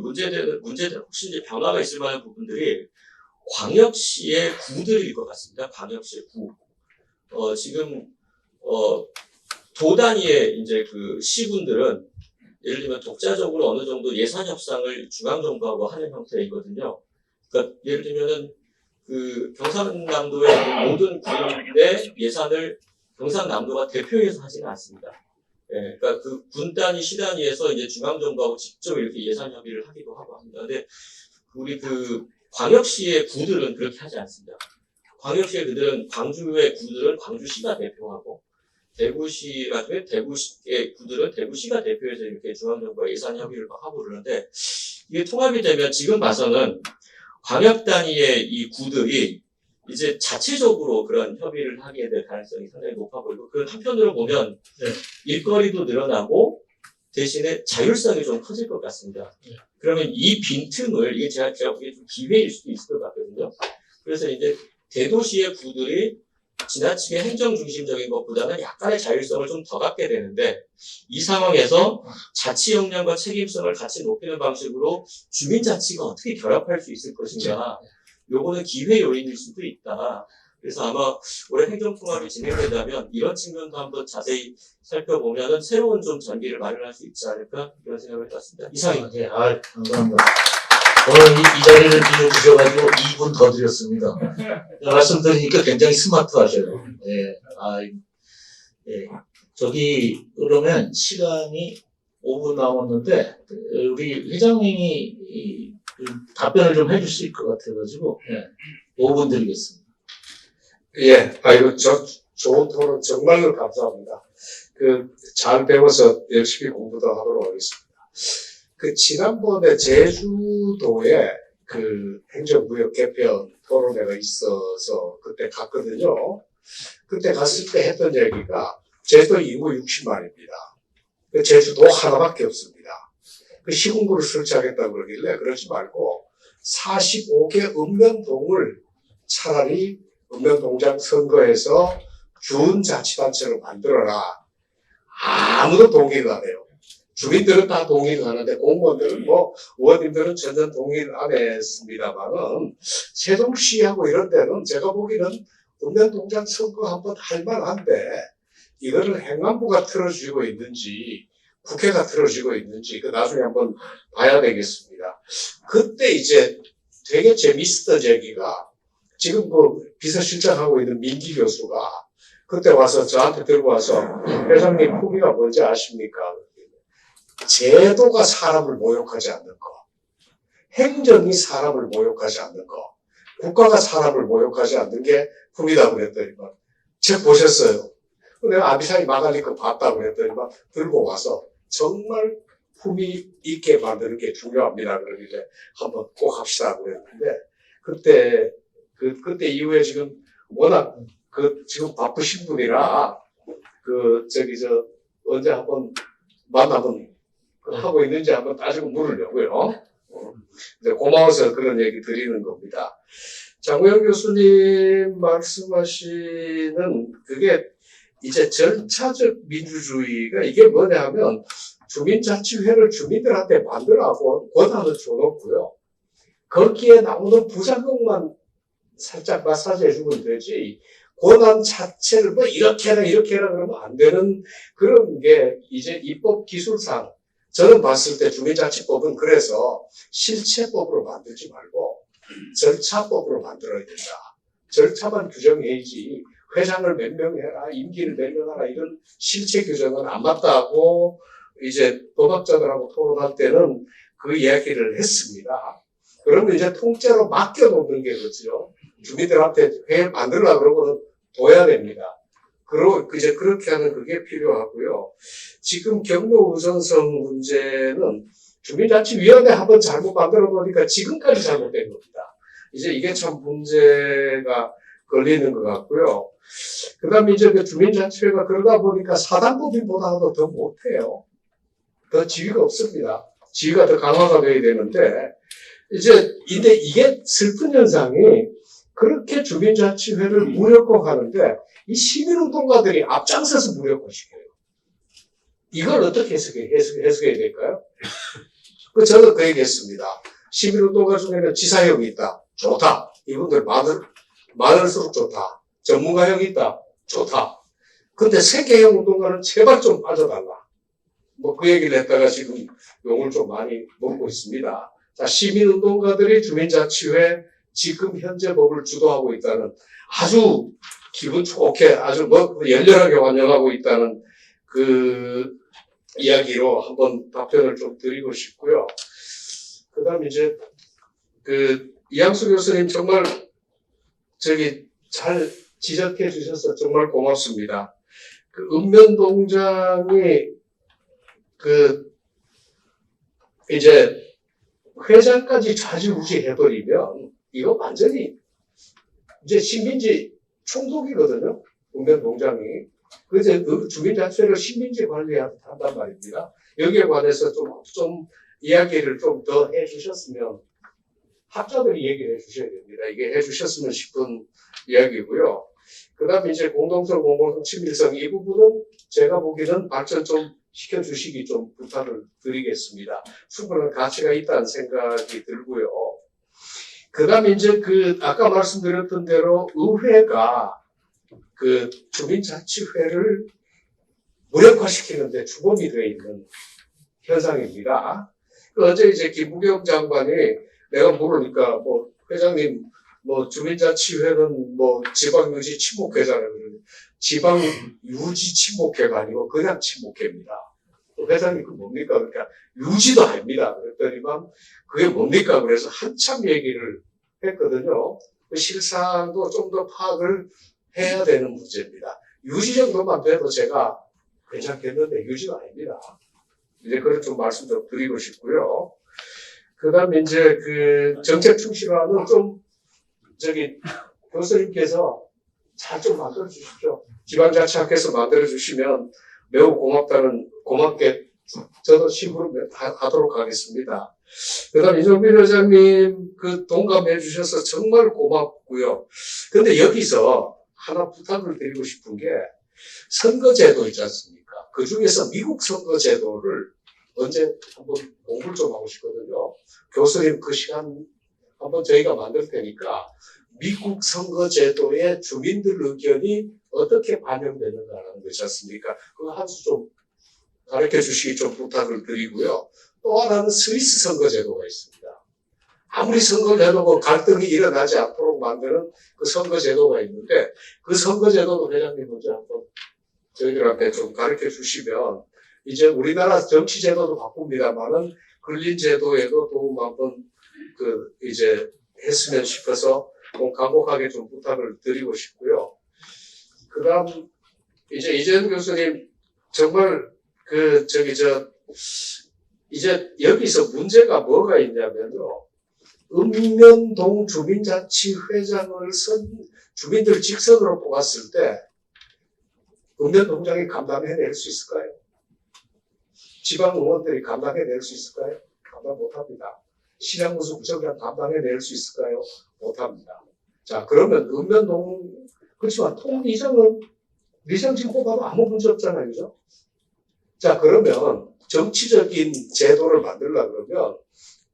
문제되는 혹시 이제 변화가 있을 만한 부분들이 광역시의 구들일 것 같습니다. 광역시의 구. 지금 도 단위의 이제 시군들은 예를 들면 독자적으로 어느 정도 예산 협상을 중앙정부하고 하는 형태이거든요. 그러니까 예를 들면은 경상남도의 모든 군의 예산을 경상남도가 대표해서 하지는 않습니다. 그러니까 군 단위, 시 단위에서 이제 중앙정부하고 직접 이렇게 예산 협의를 하기도 하고 합니다. 근데 우리 광역시의 구들은 그렇게 하지 않습니다. 광역시의 그들은 광주의 구들은 광주시가 대표하고 대구시 같은 대구시의 구들은 대구시가 대표해서 이렇게 중앙정부와 예산 협의를 막 하고 그러는데 이게 통합이 되면 지금 봐서는 광역 단위의 이 구들이 이제 자체적으로 그런 협의를 하게 될 가능성이 상당히 높아 보이고 그 한편으로 보면 일거리도 늘어나고 대신에 자율성이 좀 커질 것 같습니다. 그러면 이 빈틈을 이게 제가 보기에 좀 기회일 수도 있을 것 같거든요. 그래서 이제 대도시의 구들이 지나치게 행정 중심적인 것보다는 약간의 자율성을 좀 더 갖게 되는데 이 상황에서 자치 역량과 책임성을 같이 높이는 방식으로 주민자치가 어떻게 결합할 수 있을 것인가 요거는 기회 요인일 수도 있다. 그래서 아마 올해 행정통합이 진행된다면 이런 측면도 한번 자세히 살펴보면은 새로운 좀 전기를 마련할 수 있지 않을까 이런 생각을 해봤습니다. 이상입니다. 예, 감사합니다. 오늘 이 자리를 빌려주셔가지고 2분 더 드렸습니다. 말씀 드리니까 굉장히 스마트하셔요. 예. 저기, 그러면 시간이 5분 남았는데, 우리 회장님이 답변을 좀 해주실 것 같아가지고, 5분 드리겠습니다. 예, 아이고, 좋은 토론 정말로 감사합니다. 잘 배워서 열심히 공부도 하도록 하겠습니다. 지난번에 제주도에 행정구역 개편 토론회가 있어서 그때 갔거든요. 그때 갔을 때 했던 얘기가 제주도 인구 60만입니다. 제주도 하나밖에 없습니다. 시군구를 설치하겠다고 그러길래 그러지 말고 45개 읍면동을 차라리 읍면동장 선거에서 준자치단체로 만들어라. 아무도 동의를 안 해요. 주민들은 다 동의를 하는데 공무원들은 의원님들은 전혀 동의를 안 했습니다만은 세종시하고 이런 데는 제가 보기에는 읍면동장 선거 한번 할 만한데 이거를 행안부가 틀어주고 있는지 국회가 틀어주고 있는지 나중에 한번 봐야 되겠습니다. 그때 이제 되게 재밌었던 얘기가 지금 비서실장하고 있는 민기 교수가 그때 와서 저한테 들고 와서 회장님 품위가 뭔지 아십니까? 제도가 사람을 모욕하지 않는 거, 행정이 사람을 모욕하지 않는 거, 국가가 사람을 모욕하지 않는 게 품위다 그랬더니만 책 보셨어요? 내가 아비사이 마갈리 거 봤다고 그랬더니만 들고 와서 정말 품위 있게 만드는 게 중요합니다. 그러길래 한번 꼭 합시다 그랬는데 그때 이후에 지금 워낙 지금 바쁘신 분이라 언제 한번 만나면 하고 있는지 한번 따지고 물으려고요. 고마워서 그런 얘기 드리는 겁니다. 장우영 교수님 말씀하시는 그게 이제 절차적 민주주의가 이게 뭐냐 하면 주민자치회를 주민들한테 만들라고 권한을 줘놓고요. 거기에 나오는 부작용만 살짝 마사지 해주면 되지 권한 자체를 이렇게 해라 그러면 안 되는 그런 게 이제 입법 기술상 저는 봤을 때 주민자치법은 그래서 실체법으로 만들지 말고 절차법으로 만들어야 된다. 절차만 규정해야지 회장을 몇 명 해라, 임기를 몇 명 하라 이런 실체 규정은 안 맞다고 이제 도박자들하고 토론할 때는 그 이야기를 했습니다. 그러면 이제 통째로 맡겨놓는 게 그렇죠. 주민들한테 회 만들려고 그러고는 둬야 됩니다. 그리고 이제 그렇게 하는 그게 필요하고요. 지금 경로 우선성 문제는 주민자치위원회 한번 잘못 만들어 놓으니까 지금까지 잘못된 겁니다. 이제 이게 참 문제가 걸리는 것 같고요. 그 다음에 이제 주민자치회가 그러다 보니까 사단법인보다도 더 못해요. 더 지위가 없습니다. 지위가 더 강화가 돼야 되는데, 근데 이게 슬픈 현상이 그렇게 주민자치회를 무력화하는데, 이 시민운동가들이 앞장서서 무력화시켜요. 이걸 어떻게 해석해야 될까요? 저는 그 얘기 했습니다. 시민운동가 중에는 지사형이 있다. 좋다. 이분들 많을수록 좋다. 전문가형이 있다. 좋다. 근데 세계형 운동가는 제발 좀 빠져달라. 그 얘기를 했다가 지금 욕을 좀 많이 먹고 있습니다. 자, 시민운동가들이 주민자치회 지금 현재 법을 주도하고 있다는 아주 기분 좋게 아주 열렬하게 환영하고 있다는 그 이야기로 한번 답변을 좀 드리고 싶고요. 그 다음에 이제 이양수 교수님 정말 잘 지적해 주셔서 정말 고맙습니다. 그 읍면동장이 이제 회장까지 좌지우지해버리면 이거 완전히 이제 식민지 총독이거든요. 읍면동장이. 그래서 그 주민자치를 식민지 관리한단 말입니다. 여기에 관해서 좀 이야기를 좀 더 해주셨으면 학자들이 얘기를 해주셔야 됩니다. 이게 해주셨으면 싶은 이야기고요. 그 다음에 이제 공동성, 공공성, 친밀성 이 부분은 제가 보기에는 발전 좀 시켜주시기 좀 부탁을 드리겠습니다. 충분한 가치가 있다는 생각이 들고요. 그 다음에 이제 아까 말씀드렸던 대로 의회가 주민자치회를 무력화시키는데 주범이 되어 있는 현상입니다. 어제 이제 김부겸 장관이 내가 물으니까 회장님 주민자치회는 지방유지 침묵회잖아요. 지방유지 침묵회가 아니고 그냥 침묵회입니다. 회장님 그 뭡니까? 그러니까 유지도 아닙니다. 그랬더니만 그게 뭡니까? 그래서 한참 얘기를 했거든요. 그 실상도 좀 더 파악을 해야 되는 문제입니다. 유지 정도만 돼도 제가 괜찮겠는데 유지가 아닙니다. 이제 그런 좀 말씀 좀 드리고 싶고요. 그 다음에 이제 정책 충실화는 교수님께서 잘 좀 만들어 주십시오. 지방자치학회에서 만들어 주시면 매우 고맙게 저도 심부름 하도록 하겠습니다. 그 다음 이종빈 회장님 동감해 주셔서 정말 고맙고요. 근데 여기서 하나 부탁을 드리고 싶은 게 선거제도 있지 않습니까? 그 중에서 미국 선거제도를 언제 한번 공부를 좀 하고 싶거든요. 교수님 그 시간 한번 저희가 만들 테니까 미국 선거제도에 주민들 의견이 어떻게 반영되는가라는 것이지 않습니까? 그거 한 수 좀 가르쳐 주시기 좀 부탁을 드리고요. 또 하나는 스위스 선거제도가 있습니다. 아무리 선거를 해도 갈등이 일어나지 않도록 만드는 그 선거제도가 있는데 그 선거제도도 회장님 먼저 한번 저희들한테 좀 가르쳐 주시면 이제 우리나라 정치제도도 바쁩니다만은 근린제도에도 도움 한번 이제 했으면 싶어서 간곡하게 좀 부탁을 드리고 싶고요. 그 다음 이제 이재현 교수님 정말 이제 여기서 문제가 뭐가 있냐면요. 읍면동 주민자치회장을 주민들 직선으로 뽑았을 때 읍면동장이 감당해낼 수 있을까요? 지방 의원들이 감당해낼 수 있을까요? 감당 못합니다. 시장무수 구청장 감당해낼 수 있을까요? 못합니다. 자, 그러면 읍면동 그렇지만 통리정은 리정 지금 뽑아도 아무 문제 없잖아요, 그죠? 자, 그러면 정치적인 제도를 만들려고 그러면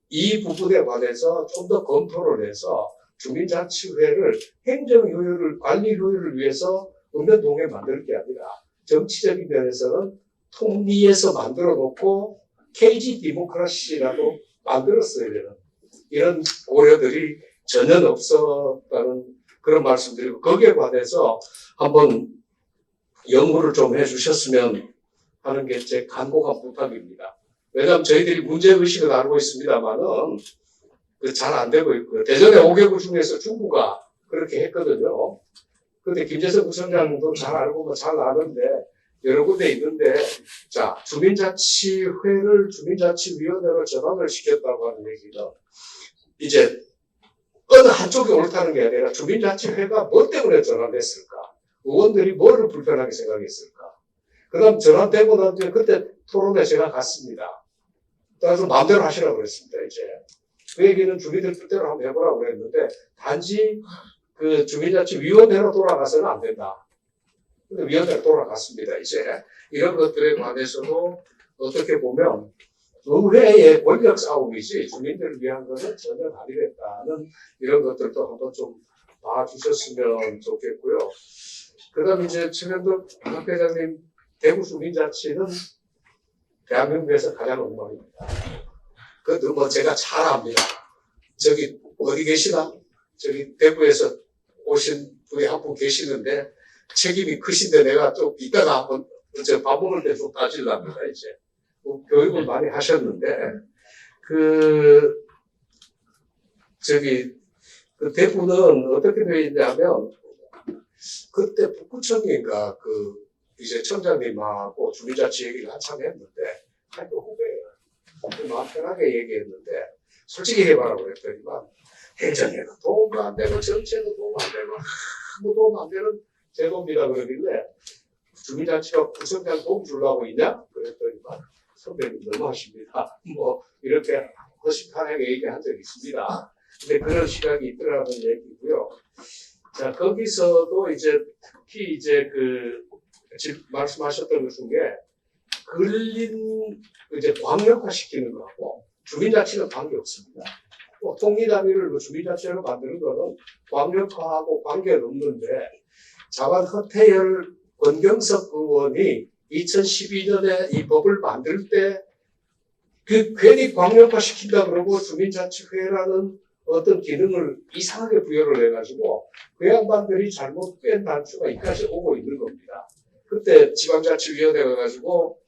이 부분에 관해서 좀 더 검토를 해서 주민자치회를 행정효율을, 관리효율을 위해서 읍면동에 만들 게 아니라 정치적인 면에서는 통리에서 만들어 놓고 KG 디모크라시라도 만들었어야 되는 이런 고려들이 전혀 없었다는 그런 말씀드리고 거기에 관해서 한번 연구를 좀 해주셨으면 하는 게 제 간곡한 부탁입니다. 왜냐하면 저희들이 문제의식을 알고 있습니다만은 잘 안 되고 있고요. 대전의 5개구 중에서 중구가 그렇게 했거든요. 근데 김재선 구청장도 잘 알고 잘 아는데 여러 군데 있는데 자, 주민자치회를 주민자치위원회로 전환을 시켰다고 하는 얘기는 이제 어느 한쪽이 옳다는 게 아니라 주민자치회가 뭐 때문에 전환됐을까? 의원들이 뭐를 불편하게 생각했을까? 그 다음 전환되고 난 뒤에 그때 토론에 제가 갔습니다. 그래서 마음대로 하시라고 그랬습니다, 이제. 그 얘기는 주민들 뜻대로 한번 해보라고 그랬는데, 단지 주민자치위원회로 돌아가서는 안 된다. 근데 위원회로 돌아갔습니다, 이제. 이런 것들에 관해서도 어떻게 보면, 의회의 권력 싸움이지, 주민들을 위한 것은 전혀 아니겠다는 이런 것들도 한번 좀 봐주셨으면 좋겠고요. 그 다음 이제 최명덕 박 회장님, 대구 주민자치는 대한민국에서 가장 엉망입니다. 그것도 제가 잘 압니다. 저기 어디 계시나? 저기 대구에서 오신 분이 한 분 계시는데 책임이 크신데 내가 좀 이따가 한번 밥 먹을 때 좀 따질랍니다. 이제 교육을 많이 하셨는데 대구는 어떻게 되어 있냐면 그때 북구청인가 이제 청장님하고 주민자치 얘기를 한참 했는데 학교 후배예요. 마음 편하게 얘기했는데 솔직히 해봐라고 그랬더니만 행정에는 도움도 안 되고 정치에도 도움 안 되고 아무 도움 안 되는 제도입니다 그러길래 주민자치가 구청장 도움 주려고 있냐? 그랬더니만 선배님 너무하십니다. 뭐 이렇게 허심탄회하게 얘기한 적이 있습니다. 근데 그런 시각이 있더라는 얘기고요. 자, 거기서도 이제 특히 이제 지금 말씀하셨던 것 중에 근린 이제 광역화 시키는 거하고 주민자치는 관계없습니다. 통일단위를 주민자치로 만드는 거는 광역화하고 관계는 없는데 자반 허태열 권경석 의원이 2012년에 이 법을 만들 때 괜히 광역화 시킨다 그러고 주민자치회라는 어떤 기능을 이상하게 부여를 해가지고 그 양반들이 잘못 뺀 단추가 이까지 오고 있는 겁니다. 그때 지방자치위원회가 가지고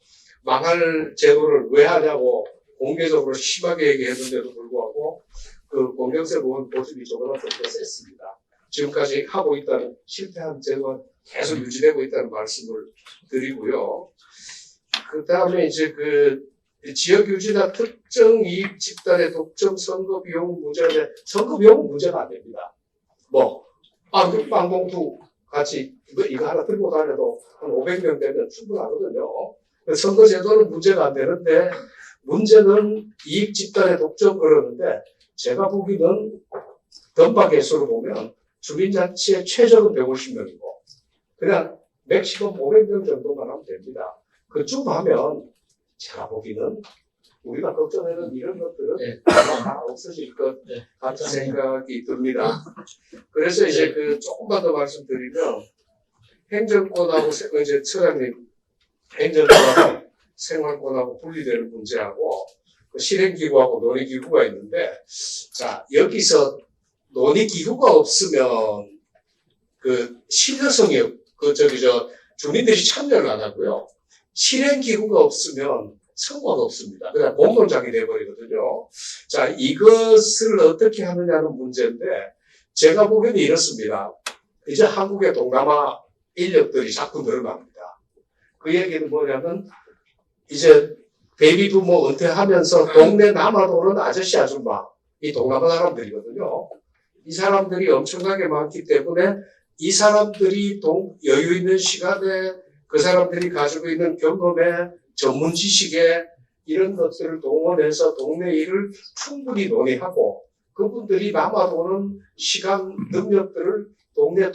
망할 제도를 왜 하냐고 공개적으로 심하게 얘기했는데도 불구하고 그 권경석 의원 고집이 조금은 좀 더 셌습니다. 지금까지 하고 있다는 실패한 제도가 계속 유지되고 있다는 말씀을 드리고요. 그 다음에 이제 지역 유지나 특정 이익 집단의 독점 선거 비용 문제인데 선거 비용은 문제가 안 됩니다. 빵봉투 같이 이거 하나 들고 다녀도 한 500명 되면 충분하거든요. 선거 제도는 문제가 안 되는데 문제는 이익 집단의 독점 그러는데 제가 보기는 던파 개수로 보면 주민자치의 최저는 150명이고 그냥 맥시멈 500명 정도만 하면 됩니다. 그쯤 하면 제가 보기는 우리가 걱정하는 이런 것들은 다 없어질 것 같은 생각이 듭니다. 그래서 이제 조금만 더 말씀드리면 행정권하고 이제 처장님 행정권하고 생활권하고 분리되는 문제하고 실행기구하고 논의기구가 있는데 자 여기서 논의기구가 없으면 신뢰성이 주민들이 참여를 안 하고요. 실행기구가 없으면 성과가 없습니다. 그냥 공론장이 돼버리거든요. 자, 이것을 어떻게 하느냐는 문제인데, 제가 보기에는 이렇습니다. 이제 한국의 동남아 인력들이 자꾸 늘어납니다. 그 얘기는 뭐냐면, 이제 베이비 부모 은퇴하면서 동네 남아도는 아저씨, 아줌마, 이 동남아 사람들이거든요. 이 사람들이 엄청나게 많기 때문에 이 사람들이 여유 있는 시간에 그 사람들이 가지고 있는 경험에 전문 지식에 이런 것들을 동원해서 동네 일을 충분히 논의하고 그분들이 남아도는 시간, 능력들을 동네에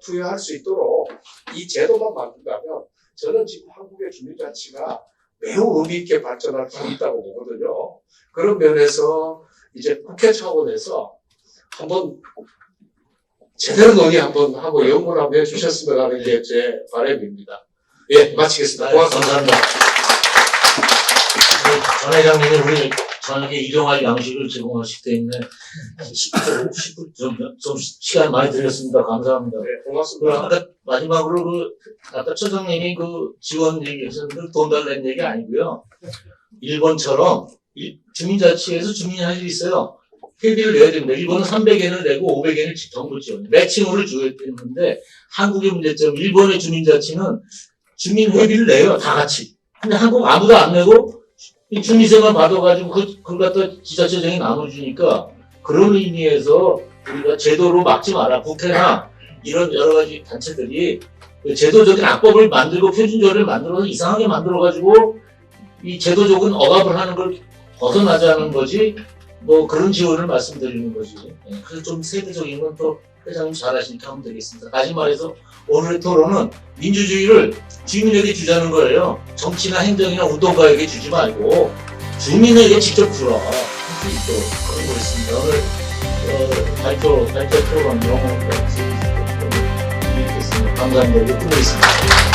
투여할 수 있도록 이 제도만 만든다면 저는 지금 한국의 주민자치가 매우 의미 있게 발전할 수 있다고 보거든요. 그런 면에서 이제 국회 차원에서 한번 제대로 논의 한번 하고 연구를 한번 해주셨으면 하는 게 제 바람입니다. 예, 마치겠습니다. 고맙습니다. 감사합니다. 전 회장님이 우리 저녁에 일용할 양식을 제공하시기 때문에 10분 좀 시간 많이 드렸습니다. 감사합니다. 네, 고맙습니다. 아까 마지막으로 아까 처장님이 지원 얘기하셨는데 돈 달라는 얘기 아니고요. 일본처럼 주민자치에서 주민이 할 일이 있어요. 회비를 내야 됩니다. 일본은 300엔을 내고 500엔을 정부 지원, 매칭으로 줘야 되는데 한국의 문제점, 일본의 주민자치는 주민 회비를 내요, 다 같이. 근데 한국 아무도 안 내고 주민세만 받아가지고 그걸 갖다 지자체장이 나눠주니까 그런 의미에서 우리가 제도로 막지 마라. 국회나 이런 여러 가지 단체들이 제도적인 악법을 만들고 표준조례를 만들어서 이상하게 만들어가지고 이 제도적인 억압을 하는 걸 벗어나자는 거지. 그런 지원을 말씀드리는 거지. 그래서 좀 세부적인 건 또 회장님 잘하시니까 하면 되겠습니다. 다시 말해서 오늘의 토론은 민주주의를 주민에게 주자는 거예요. 정치나 행정이나 운동가에게 주지 말고 주민에게 직접 주라. 할 수 있도록 그런 거였습니다. 오늘 발표 토론 영어로 이렇게 했습니다. 감사합니다. 끝내겠습니다.